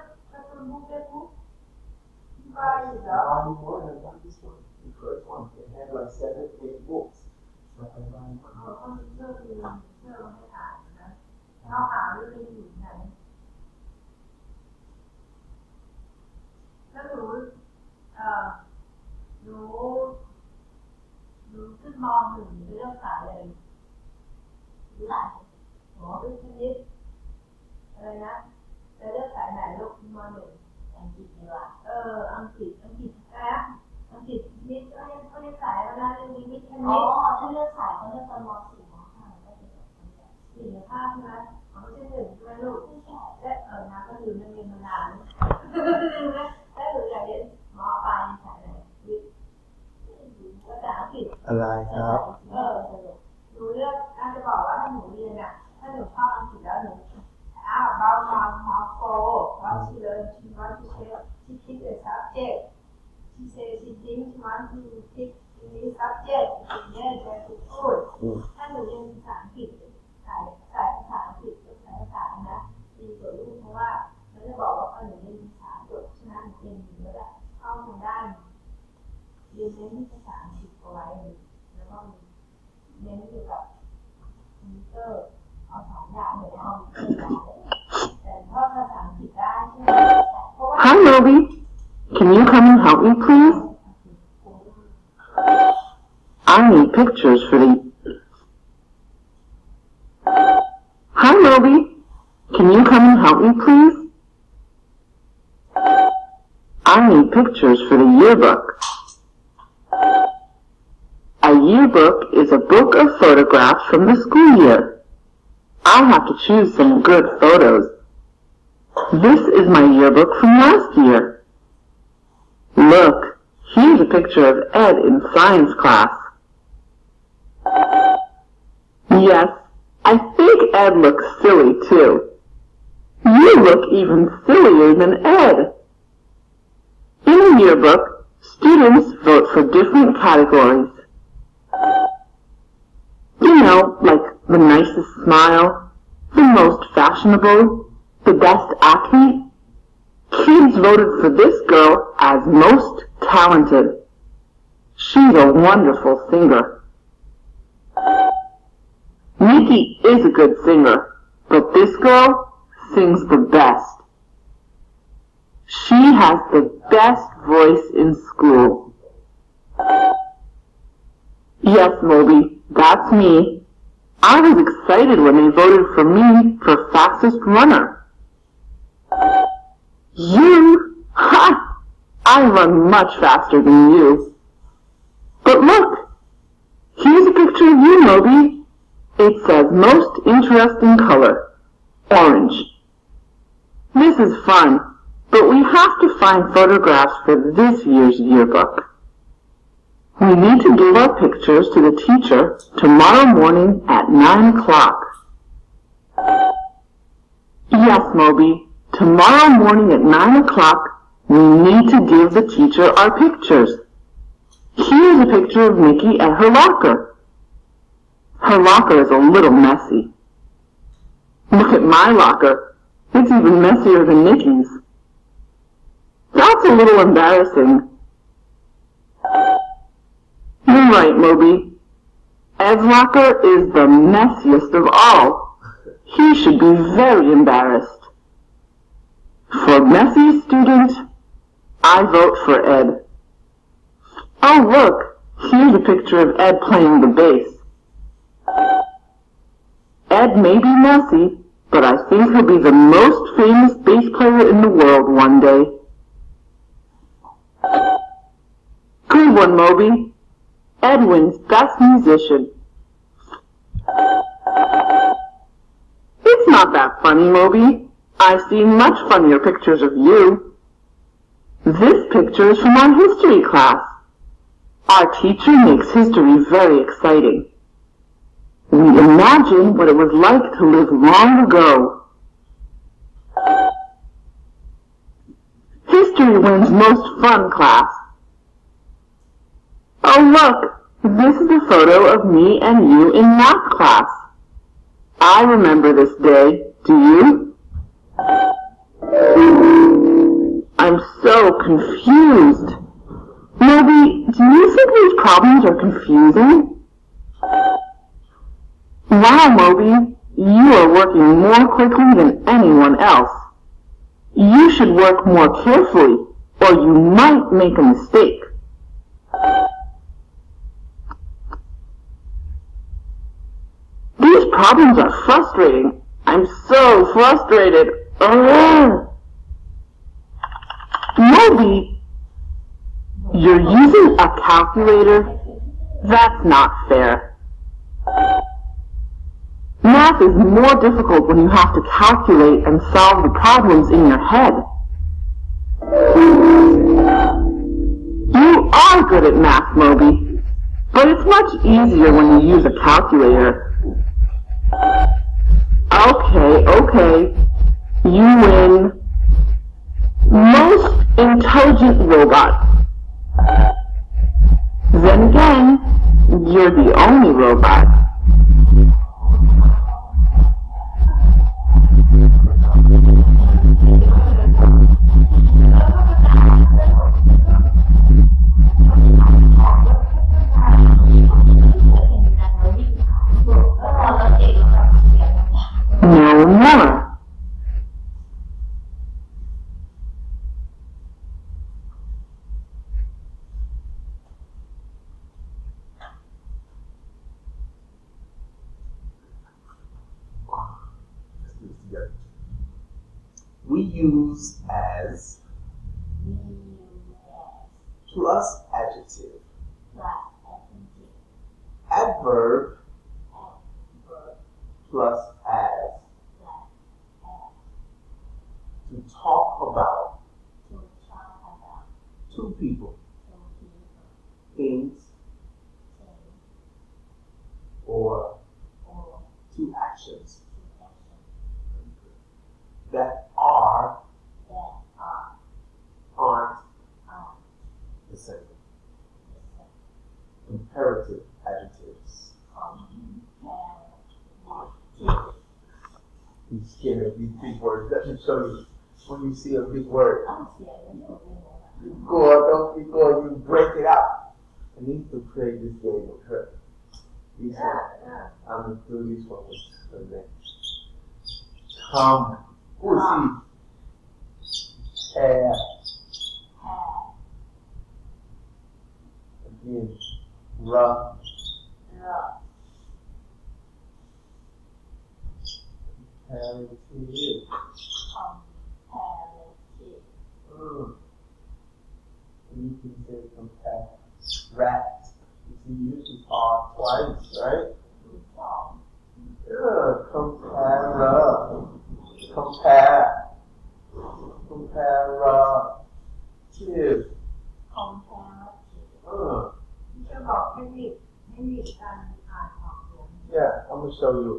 C: book? You buy it up?
B: I bought this one. The first one. It had like 7, 8 books. So I buy one.
C: เขาต้องเชื่อดูเชื่อมาให้อ่านนะเราหาเรื่องอยู่ไหนแล้วหนูขึ้นมองหนึ่งเรื่องสายเลยสายหมอเป็นชนิดอะไรนะจะเลือกสายไหนลูกมหนึ่งอังกฤษดีกว่าอังกฤษนะอังกฤษนิดเขาเรียกสายแล้วนะเรื่องนี้นิดแค่นี้ถ้าเลือกสายเขาเลือกตอนม .4 ม .5 ก็จะแบบ4 หรือ 5ใช่ไหมเขาไม่ใช่1ใช่ไหมลูกและนะก็ลืมเรียนมานานลืมนะถ้าหนูอยากเรียนม.ปลายสายไหนภาษาอังกฤษ
B: อะไรครับ
C: หนูเลือกน่าจะบอกว่าถ้าหนูเรียนอ่ะถ้าหนูชอบอังกฤษแล้วหนูเบาโฟว่าshe learn she want to pick the subject she say she think she want to pick this subject yeah that's good ถ้าหนูเรียนภาษาอังกฤษสายภาษาอังกฤษสายภาษานะดีกว่าลูกเพราะว่ามันจะบอกว่าหนูเรียนภาษาจบใช่ไหมหนูเรียนอยู่แล้วแบบเข้าทางด้านเรียนภาษาอังกฤษเอาไว้แล้วก็เน้นเกี่ยวกับคอมพิวเตอร์เอา2 อย่างเลยนะแต่ถ้าภาษาอังกฤษได้ใช่ไหม
A: Hi, Moby. Can you come and help me, please? I need pictures for the... Hi, Moby. Can you come and help me, please? I need pictures for the yearbook. A yearbook is a book of photographs from the school year. I'll have to choose some good photos. This is my yearbook from last year. Look, here's a picture of Ed in science class. Yes, I think Ed looks silly too. You look even sillier than Ed. In a yearbook, students vote for different categories. You know, like the nicest smile, the most fashionable, the best athlete. Kids voted for this girl as most talented. She's a wonderful singer. Nikki is a good singer, but this girl sings the best. She has the best voice in school. Yes, Moby, that's me. I was excited when they voted for me for fastest runner. You? Ha! I run much faster than you. But look, here's a picture of you, Moby. It says most interesting color, orange. This is fun, but we have to find photographs for this year's yearbook. We need to give our pictures to the teacher tomorrow morning at 9 o'clock. Yes, Moby, tomorrow morning at 9 o'clock, we need to give the teacher our pictures. Here's a picture of Nikki at her locker. Her locker is a little messy. Look at my locker. It's even messier than Nikki's. That's a little embarrassing. You're right, Moby. Ed's locker is the messiest of all. He should be very embarrassed. For messy student, I vote for Ed. Oh look, here's a picture of Ed playing the bass. Ed may be messy, but I think he'll be the most famous bass player in the world one day. Good one, Moby. Ed wins Best Musician. It's not that funny, Moby. I've seen much funnier pictures of you. This picture is from our history class. Our teacher makes history very exciting. We imagine what it was like to live long ago. History wins most fun class. Oh look, this is a photo of me and you in math class. I remember this day, do you? I'm so confused. Moby, do you think these problems are confusing? Wow, Moby, you are working more quickly than anyone else. You should work more carefully, or you might make a mistake. These problems are frustrating. I'm so frustrated. Moby, you're using a calculator? That's not fair. Math is more difficult when you have to calculate and solve the problems in your head. You are good at math, Moby, but it's much easier when you use a calculator. Okay. You win most intelligent robot. Then again, you're the only robot. No more.
B: We use as plus adjective. Adverb plus as. To talk about two people, things, or two actions that are, aren't the same. Comparative adjectives. You're scared of these big words. Let me show you. When you see a big word, you break it out. I need to play this game with her. This one, I'm going to do this one with her next. Come. Who is he? Hair. Again, rough. Comparative. You can say compare. Rat. You can use the R twice, right? Yeah, compare. Comparative. Yeah, I'm going to show you.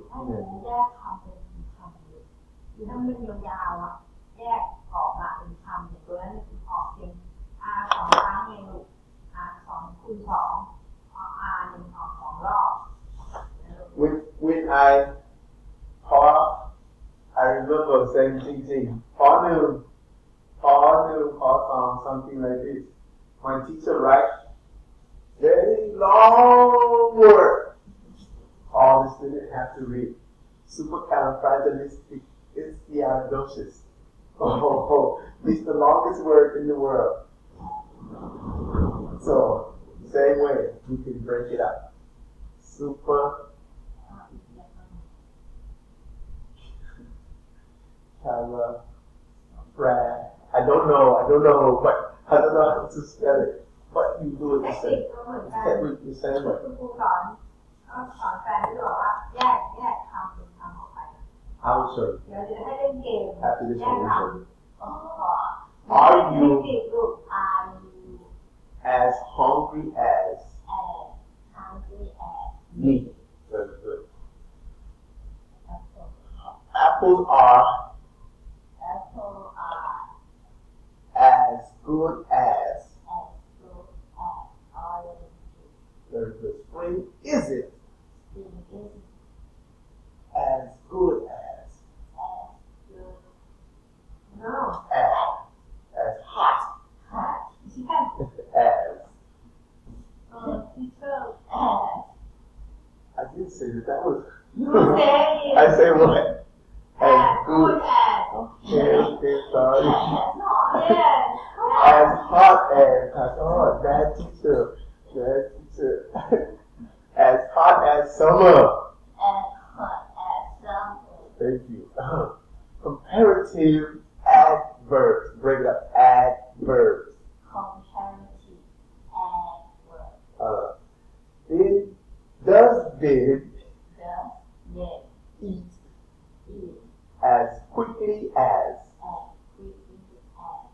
C: ถ้ามันยาวๆอ่ะแยกออกมาเป็นคำเนี่ยตัวนั้นคือออกเป็น R 2 ครั้งเองลูก R 2 คูณ 2 R 1 ออก2 รอบ
B: When I talk, I remember saying P1, P2, something like this. My teacher writes very long word. All the students have to read. Supercalifragilisticexpialidocious. Oh, it's the longest word in the world. So, same way, we can break it up. Super. I don't know, but I don't know how to spell it. But you do it the same. The same way.
C: ครูสอนแฟนที่บอกว่าแยกคำเป็นคำออกไป
B: I will show you.
C: เดี๋ยวจะให้เล่นเกม
B: After this
C: แย
B: one,
C: ก
B: we'll
C: ค
B: show you.
C: ำ
B: Are
C: เล่น
B: you
C: เกมลูก Are you
B: as hungry as
C: hungry as
B: me? Very good.
C: apple
B: Apples are as good as.
C: good as orange
B: Very good. Spring isn't
C: spring is
B: as good as.
C: good no
B: As hot
C: hot
B: as.
C: teacher
B: I did say that was.
C: you say it
B: I say what? As
C: good
B: good.
C: as
B: Okay, sorry.
C: yes
B: As hot as. Oh, bad teacher. As hot as summer.
C: as hot as summer
B: Thank you. Comparative adverbs. Break it up. Adverbs.
C: comparative adverb
B: Does bid
C: does yes
B: eat
C: is
B: as quickly as.
C: as quickly as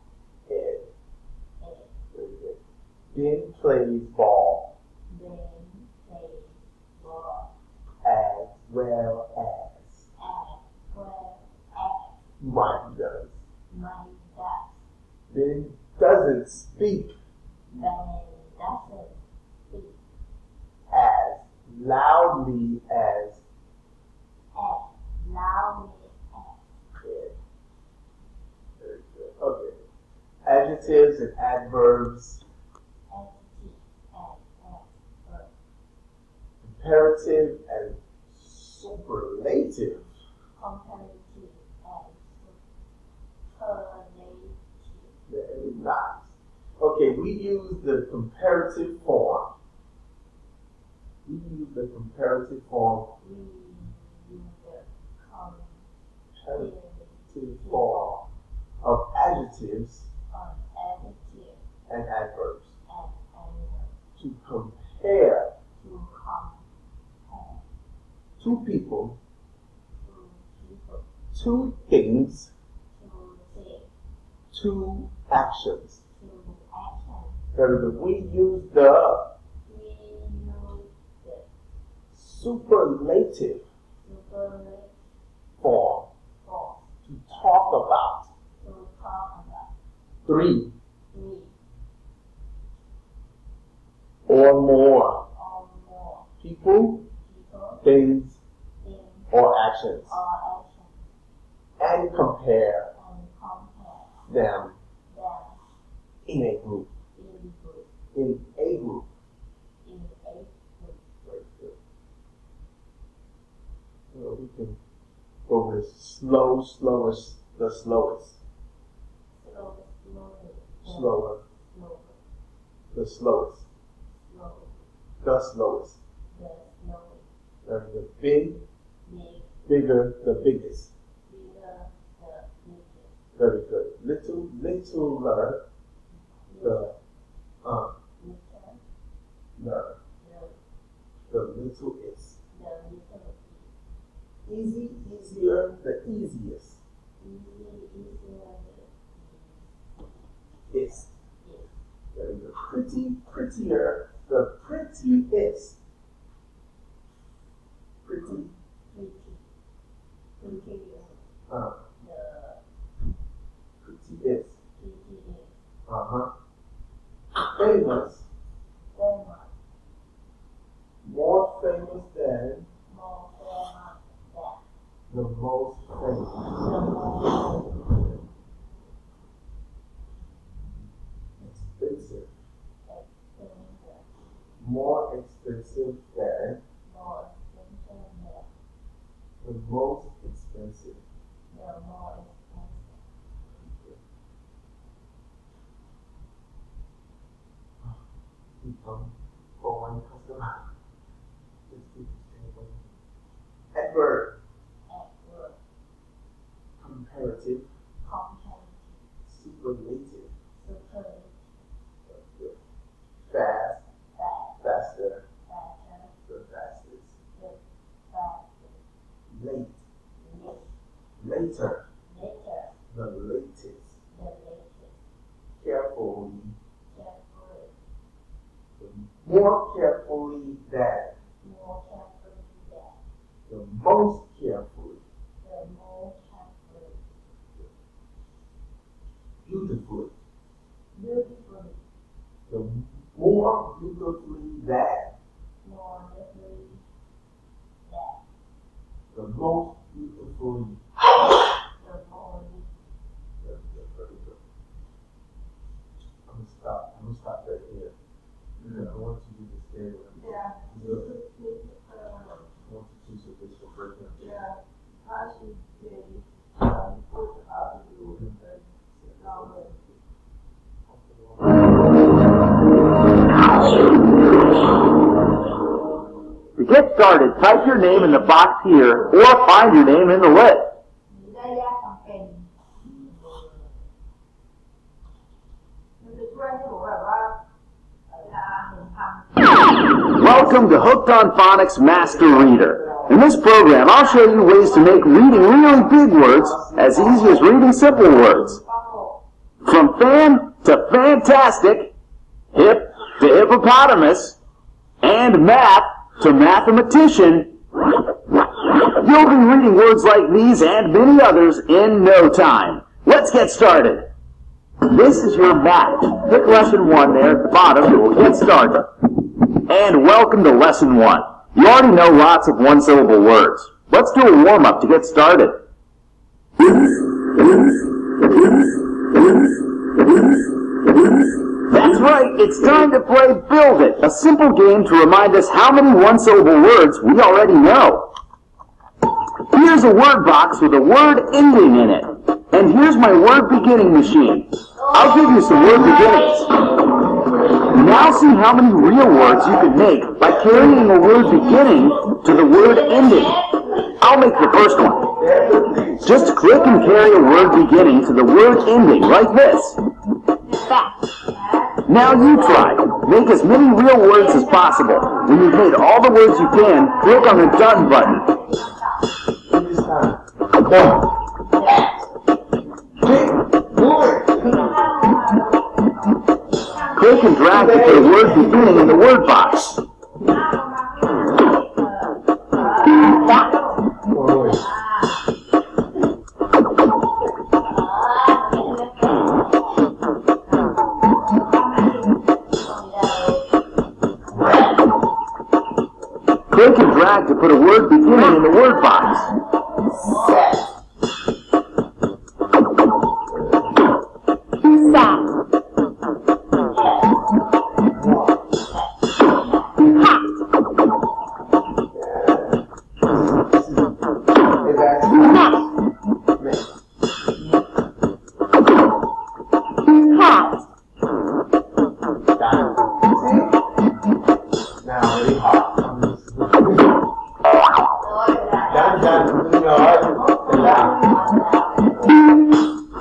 B: Ed.
C: is
B: Very good. Ben plays ball
C: then play ball
B: as well as
C: as well as
B: Mike does.
C: my does
B: Ben doesn't speak
C: then doesn't speak
B: as loudly as
C: as loudly as
B: Ed. Very good. Okay. Adjectives and adverbs.
C: adjective and adverb
B: Comparative and superlative.
C: comparative and superlative
B: Very nice. Okay, we use the comparative form. We use the comparative form.
C: we use the
B: Comparative form of adjectives
C: on adjective
B: and adverbs
C: and adverb
B: to compare
C: to compare
B: two people,
C: two people
B: two things,
C: to say
B: two actions.
C: to action
B: Very good. We use the
C: we use the
B: superlative
C: superlative
B: form
C: form
B: to talk about
C: to talk about
B: three
C: three
B: or more
C: or more
B: people,
C: people
B: things,
C: things
B: or actions,
C: or action
B: and compare
C: and compare
B: them
C: them
B: in a group.
C: in group
B: In a group.
C: in a group
B: Very good. Well, we can go with the slowest, the slowest,
C: slower slowly
B: slower,
C: slower
B: the slowest,
C: slower
B: the slowest.
C: the slowly
B: Very good. Big,
C: big
B: bigger, the biggest.
C: bigger the biggest
B: Very good. Little, littler, the
C: little
B: the little is.
C: the little
B: Easy, easier, the easiest.
C: easier
B: Is. Very good. Pretty, prettier, the prettiest. Pretty,
C: prettier
B: uh,
C: the
B: prettiest.
C: prettiest
B: Uh-huh. Famous,
C: famous
B: more famous than
C: more famous than
B: the most famous.
C: the most
B: Expensive,
C: expensive
B: more expensive than
C: more expensive than
B: the most expensive.
C: The more expensive.
B: For one customer. Adverb.
C: Adverb.
B: Comparative.
C: Comparative.
B: Superlative.
C: Superlative.
B: Fast.
C: Fast.
B: Faster.
C: Faster.
B: The fastest.
C: The fastest.
B: Late.
C: Late.
B: Later.
C: Later.
B: The latest.
C: The latest.
B: Carefully.
C: Carefully.
B: More carefully than.
C: More carefully than.
B: The most carefully.
C: The more carefully.
B: Beautifully.
C: Beautifully.
B: The more beautifully than.
C: More beautifully than.
B: The most beautifully.
C: The more.
B: Very good. I'm gonna stop right here. I want you to stay with me.
C: Yeah.
B: I want you to so this will break down.
C: Yeah. I should say, put out the rule and
D: To get started, type your name in the box here or find your name in the list. Welcome to Hooked on Phonics Master Reader. In this program, I'll show you ways to make reading really big words as easy as reading simple words. From fan to fantastic, hip to hippopotamus, and math to mathematician, you'll be reading words like these and many others in no time. Let's get started. This is your math. Click lesson 1 there at the bottom and we'll get started. And welcome to lesson 1. You already know lots of one-syllable words. Let's do a warm-up to get started. That's right, it's time to play Build It, a simple game to remind us how many one-syllable words we already know. Here's a word box with a word ending in it. And here's my word beginning machine. I'll give you some word beginnings. Now see how many real words you can make by carrying a word beginning to the word ending. I'll make the first one. Just click and carry a word beginning to the word ending, like this. Now you try. Make as many real words as possible. When you've made all the words you can, click on the Done button. Click and drag to put a word beginning in the word box. Click and drag to put a word beginning in the word box.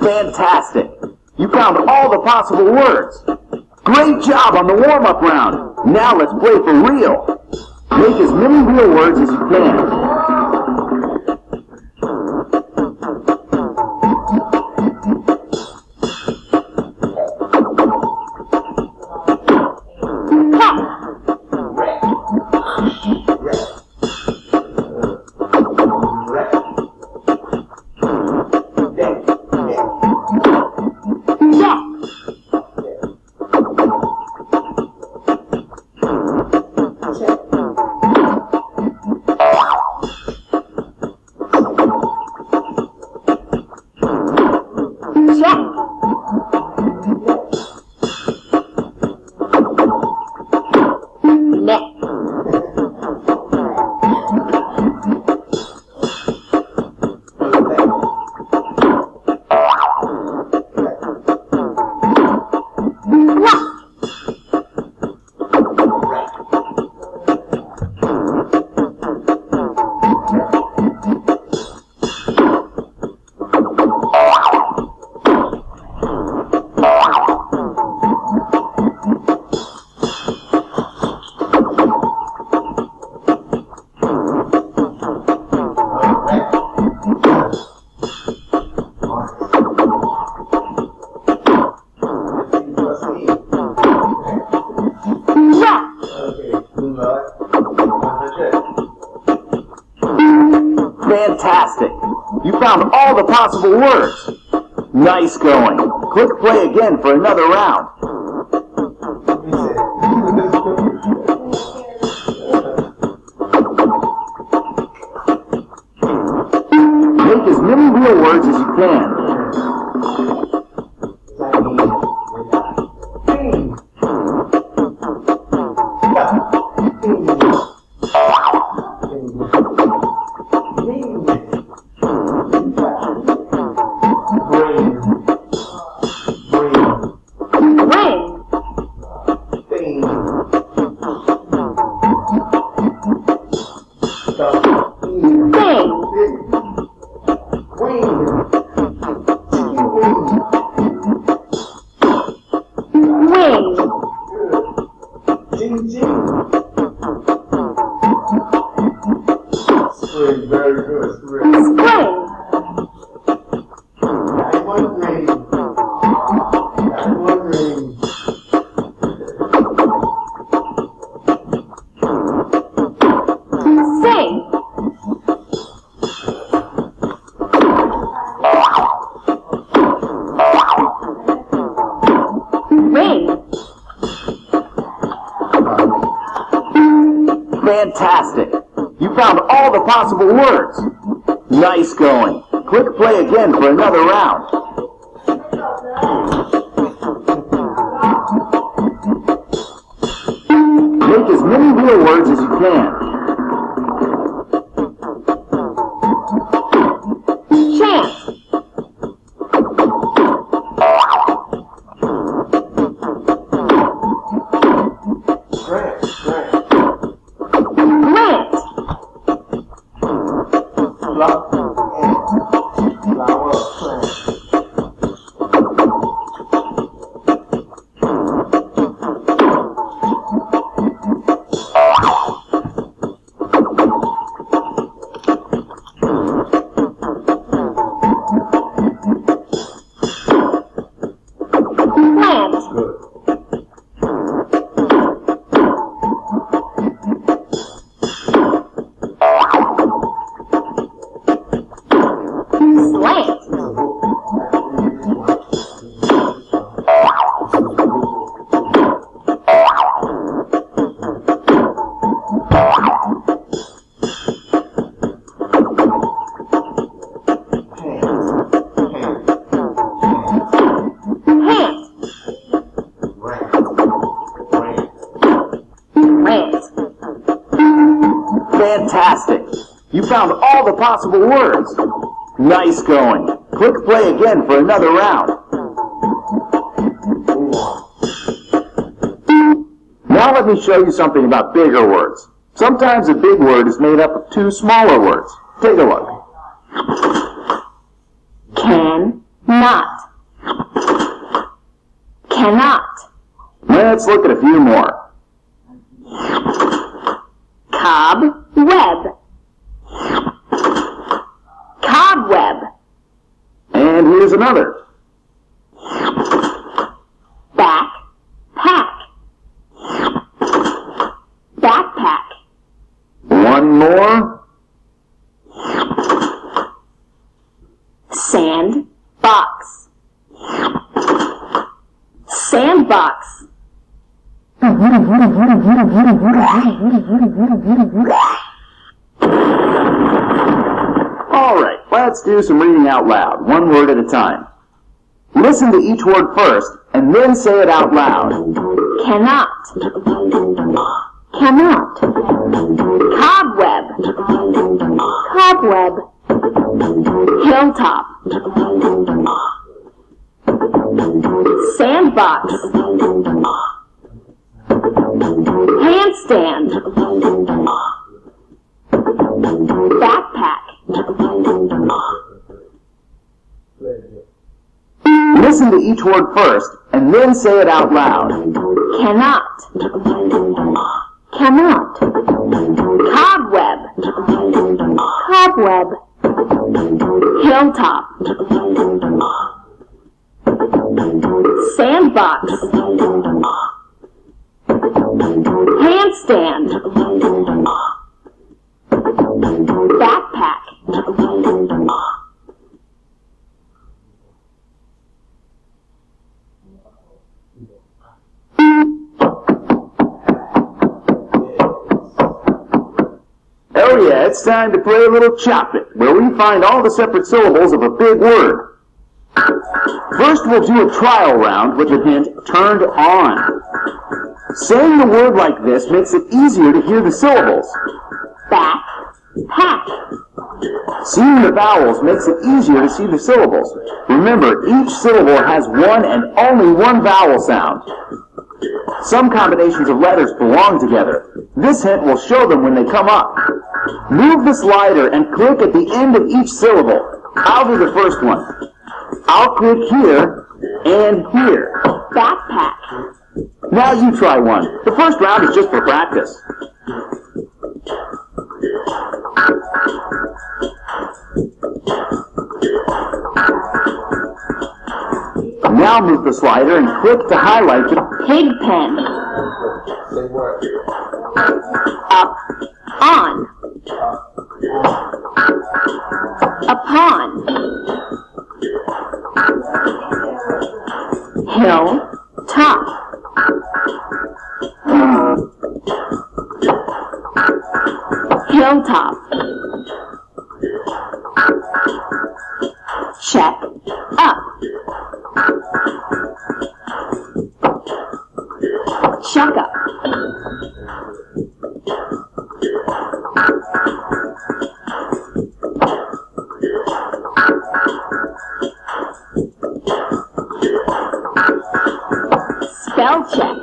D: Fantastic! You found all the possible words. Great job on the warm-up round. Now let's play for real. Make as many real words as you can. You found all the possible words. Nice going. Click play again for another round. Make as many real words as you can.
B: Very good.
D: Fantastic! You found all the possible words. Nice going. Click play again for another round. Make as many real words as you can.
A: Chance.
D: Fantastic! You found all the possible words. Nice going. Click play again for another round. Now let me show you something about bigger words. Sometimes a big word is made up of two smaller words. Take a look.
A: Can not. Cannot.
D: Let's look at a few more.
A: Cobweb. Cobweb.
D: And here's another.
A: Backpack. Backpack.
D: One more.
A: Sandbox. Sandbox.
D: All right, let's do some reading out loud, one word at a time. Listen to each word first, and then say it out loud.
A: Cannot. Cannot. Cobweb. Cobweb. Hilltop. Sandbox. Handstand. Backpack.
D: Listen to each word first, and then say it out loud.
A: Cannot. Cannot. Cobweb. Cobweb. Hilltop. Sandbox. Handstand. Backpack.
D: It's time to play a little Chop It, where we find all the separate syllables of a big word. First, we'll do a trial round with the hint turned on. Saying the word like this makes it easier to hear the syllables.
A: Back, pack.
D: Seeing the vowels makes it easier to see the syllables. Remember, each syllable has one and only one vowel sound. Some combinations of letters belong together. This hint will show them when they come up. Move the slider and click at the end of each syllable. I'll do the first one. I'll click here and here.
A: Backpack.
D: Now you try one. The first round is just for practice. Now move the slider and click to highlight the
A: Pig pen.
B: Say word.
A: Up, on. Upon. Hill, top. Hilltop. Check, up. Check up. Spell check.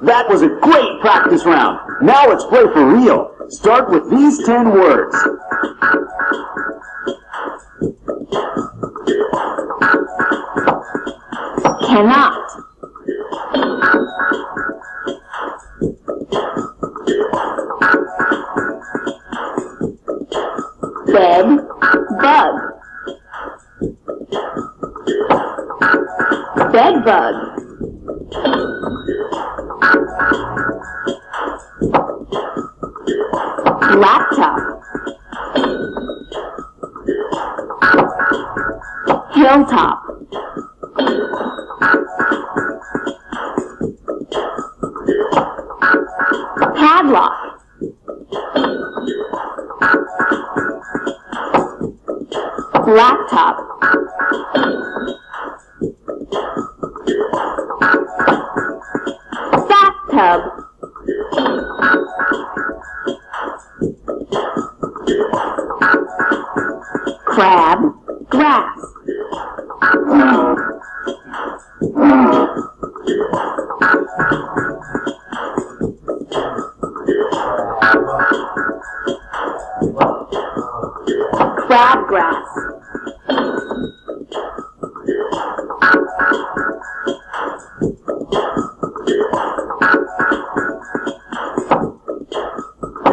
D: That was a great practice round. Now let's play for real. Start with these 10 words.
A: Cannot. Bed, bug. Bed bug. Laptop. Hilltop. Padlock. Laptop. Bathtub. Crab, grass. Crabgrass.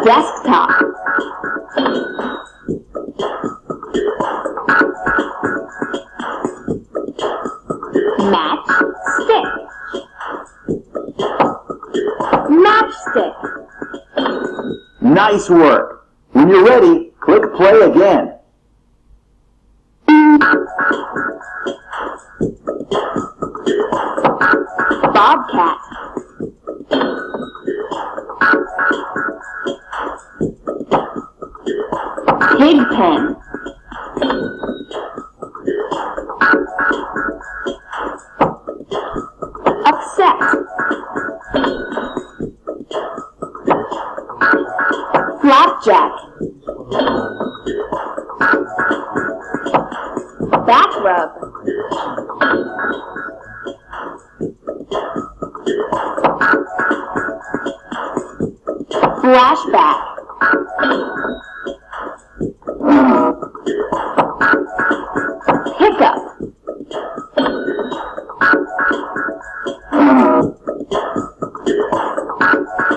A: Desktop. Matchstick. Matchstick.
D: Nice work. When you're ready, click play again.
A: Bobcat. Pig pen. Upset. Flapjack. Back rub. Flashback. Hiccup.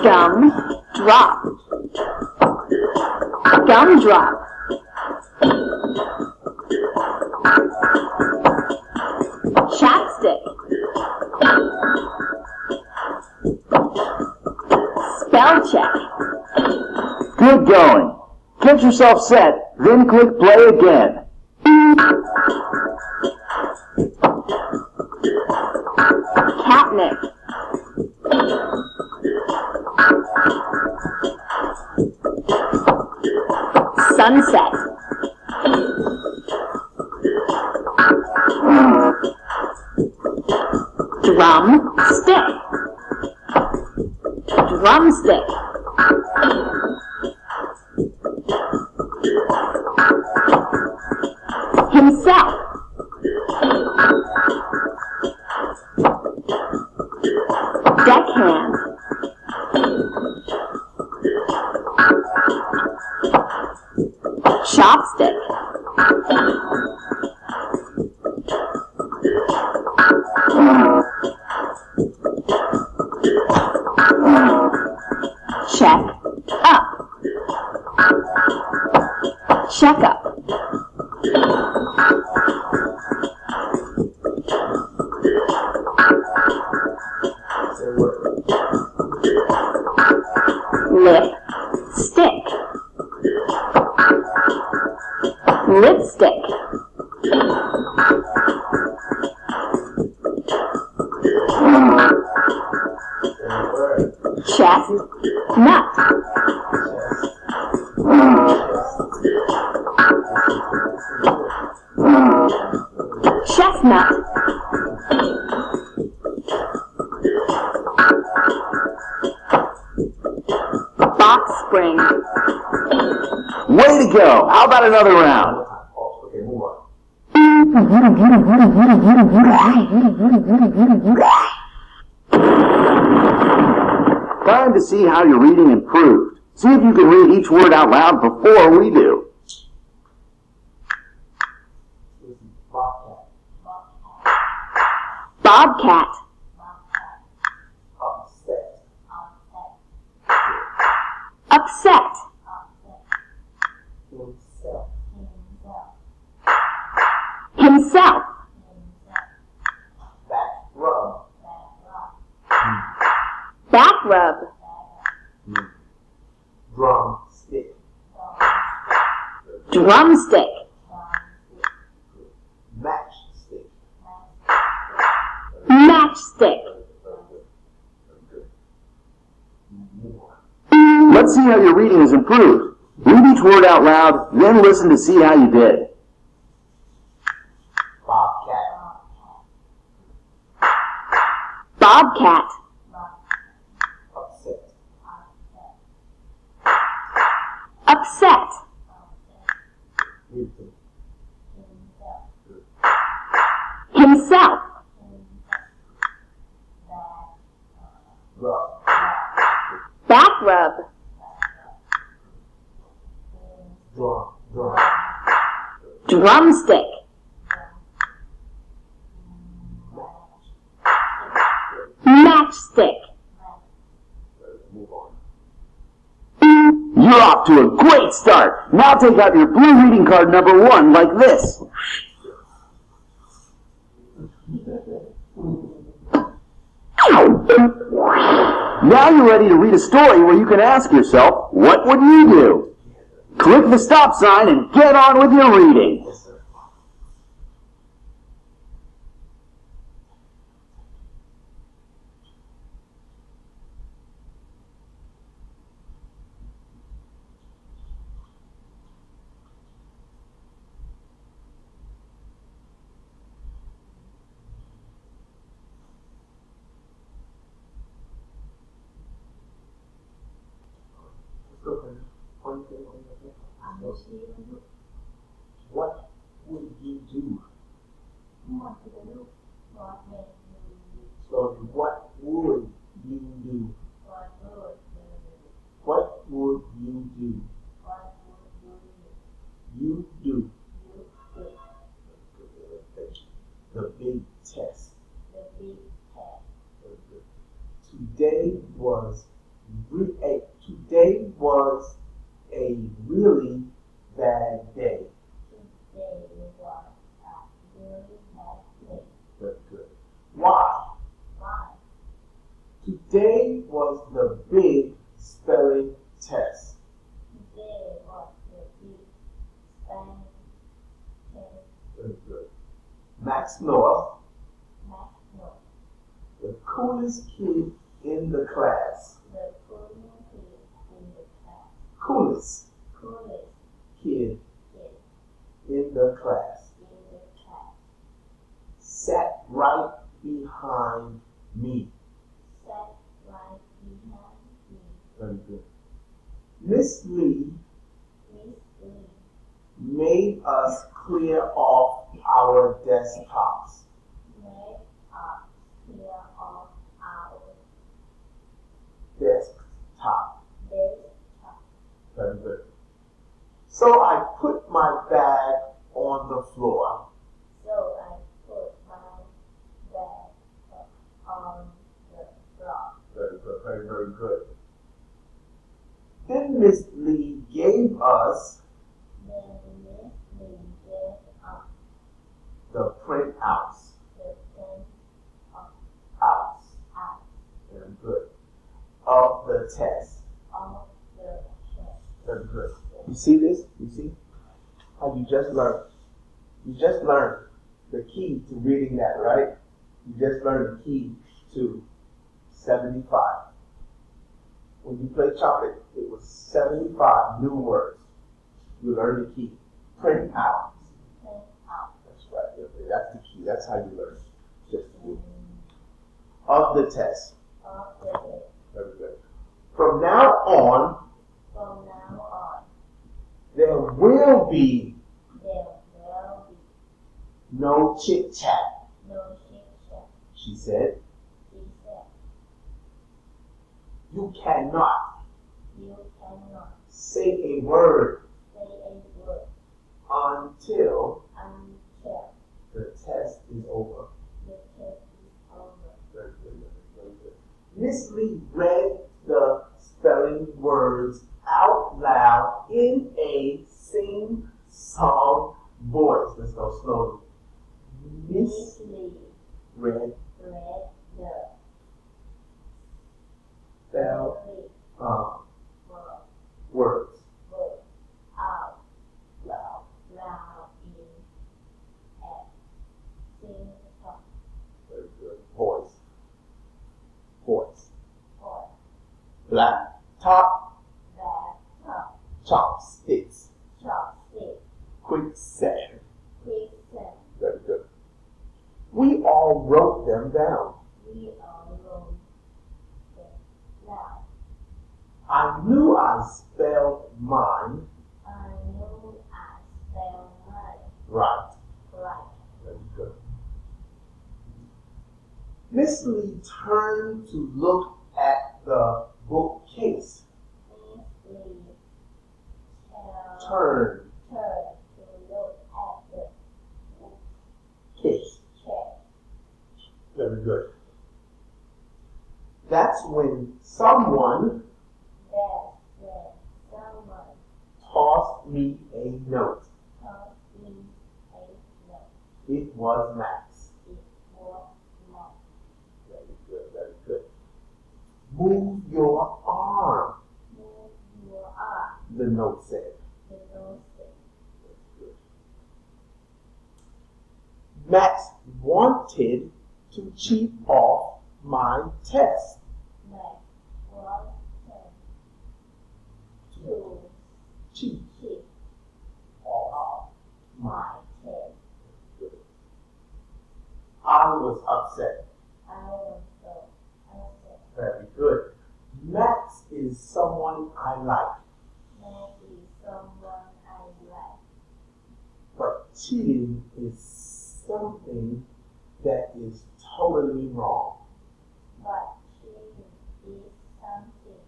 A: Gum drop. Gumdrop. Chapstick. Spell check.
D: Good going. Get yourself set, then click play again.
A: Catnip.
E: sunset. Drum stick. Drumstick. Himself. Deckhand. Chopstick. Check up. Check up. Lip stick. Lipstick. Chestnut. Chestnut. Box spring.
D: Way to go! How about another round?
B: Okay, move on.
D: Time to see how your reading improved. See if you can read each word out loud before we do.
E: Bobcat. Upset. Himself. Back rub.
B: Drumstick.
E: Drumstick.
B: Matchstick.
E: Matchstick.
D: Let's see how your reading has improved. Read each word out loud, then listen to see how you did.
B: Bobcat.
E: Bobcat.
B: Upset.
E: Upset. Himself.
B: Rub.
E: Back rub.
B: Drum.
E: Drumstick. Matchstick.
B: Move on.
D: You're off to a great start. Now take out your blue reading card number 1 like this. Now you're ready to read a story where you can ask yourself, what would you do? Click the stop sign and get on with your reading.
B: Yes, sir. What would you do? So what would you do? What would you do? You do. The big test. Today was a really bad day. Good, good. Why? Today was the big spelling test. Good, good. Max North, the coolest kid in the class. Coolest kid
C: kid
B: in the class
C: in the class
B: sat right behind me.
C: sat right behind me.
B: Very good. Miss Lee
C: Miss Lee
B: made us clear off our desktops.
C: made us clear off our
B: Desktop.
C: desktop.
B: Very good. So I put my bag on the floor.
C: So I put my bag on the floor.
B: Very good, very, very good. Then Miss Lee gave us
C: Then Miss Lee gave us
B: the printouts.
C: the pen
B: Outs.
C: out
B: Very good. Of the test.
C: of the test.
B: Very good. You see this? You see? How you just learned. You just learned the key to reading that, right? You just learned the key to 75. When you play chocolate, it was 75 new words. You learned the key. Print out.
C: Pen out.
B: That's right. That's the key. That's how you learn. Just do. Of the test.
C: Of the test.
B: Very good. From now on,
C: From now on,
B: there will be
C: there will be
B: no chit chat,
C: no chit chat.
B: she said.
C: She said,
B: You cannot
C: you cannot
B: say a word
C: say a word
B: until
C: until
B: the test is over.
C: the test is over.
B: Very good, very good. Miss Lee read the spelling words out loud in a sing-song voice. Let's go slowly. Miss
C: Miss Lee
B: read
C: read the
B: spell
C: word
B: words
C: out
B: loud.
C: loud in a sing song
B: Very good. Voice. Voice.
C: for
B: Black top,
C: that top
B: chopsticks,
C: chopstick
B: quicksand.
C: quicksand.
B: Very good. We all wrote them down.
C: We all wrote them down.
B: I knew I spelled mine
C: I knew I spelled mine
B: right.
C: right.
B: Very good. Miss Lee turned to look at the bookcase.
C: Miss Lee
B: Turn.
C: turned to look at the
B: Case.
C: chair.
B: Very good. That's when someone
C: That's when someone
B: tossed me a note.
C: told me a note.
B: It was Max.
C: It was not.
B: Very good, very good. Move your arm,
C: Move your arm.
B: the note said.
C: The note said.
B: Max wanted to cheat off my test.
C: Max was to
B: Cheat
C: cheat
B: off my.
C: my test.
B: I was upset.
C: I was so upset.
B: Very good. Max is someone I like,
C: Max is someone I like.
B: but cheating is something that is totally wrong.
C: But cheating is something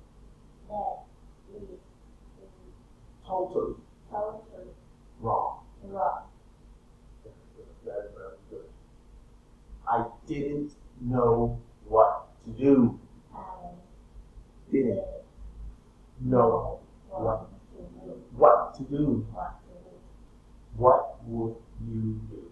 C: that is
B: Totally
C: totally
B: wrong.
C: wrong.
B: Very, very good. I didn't know what to do.
C: I
B: Didn't
C: didn't
B: know
C: what to do.
B: what to do.
C: What to do.
B: What would you do?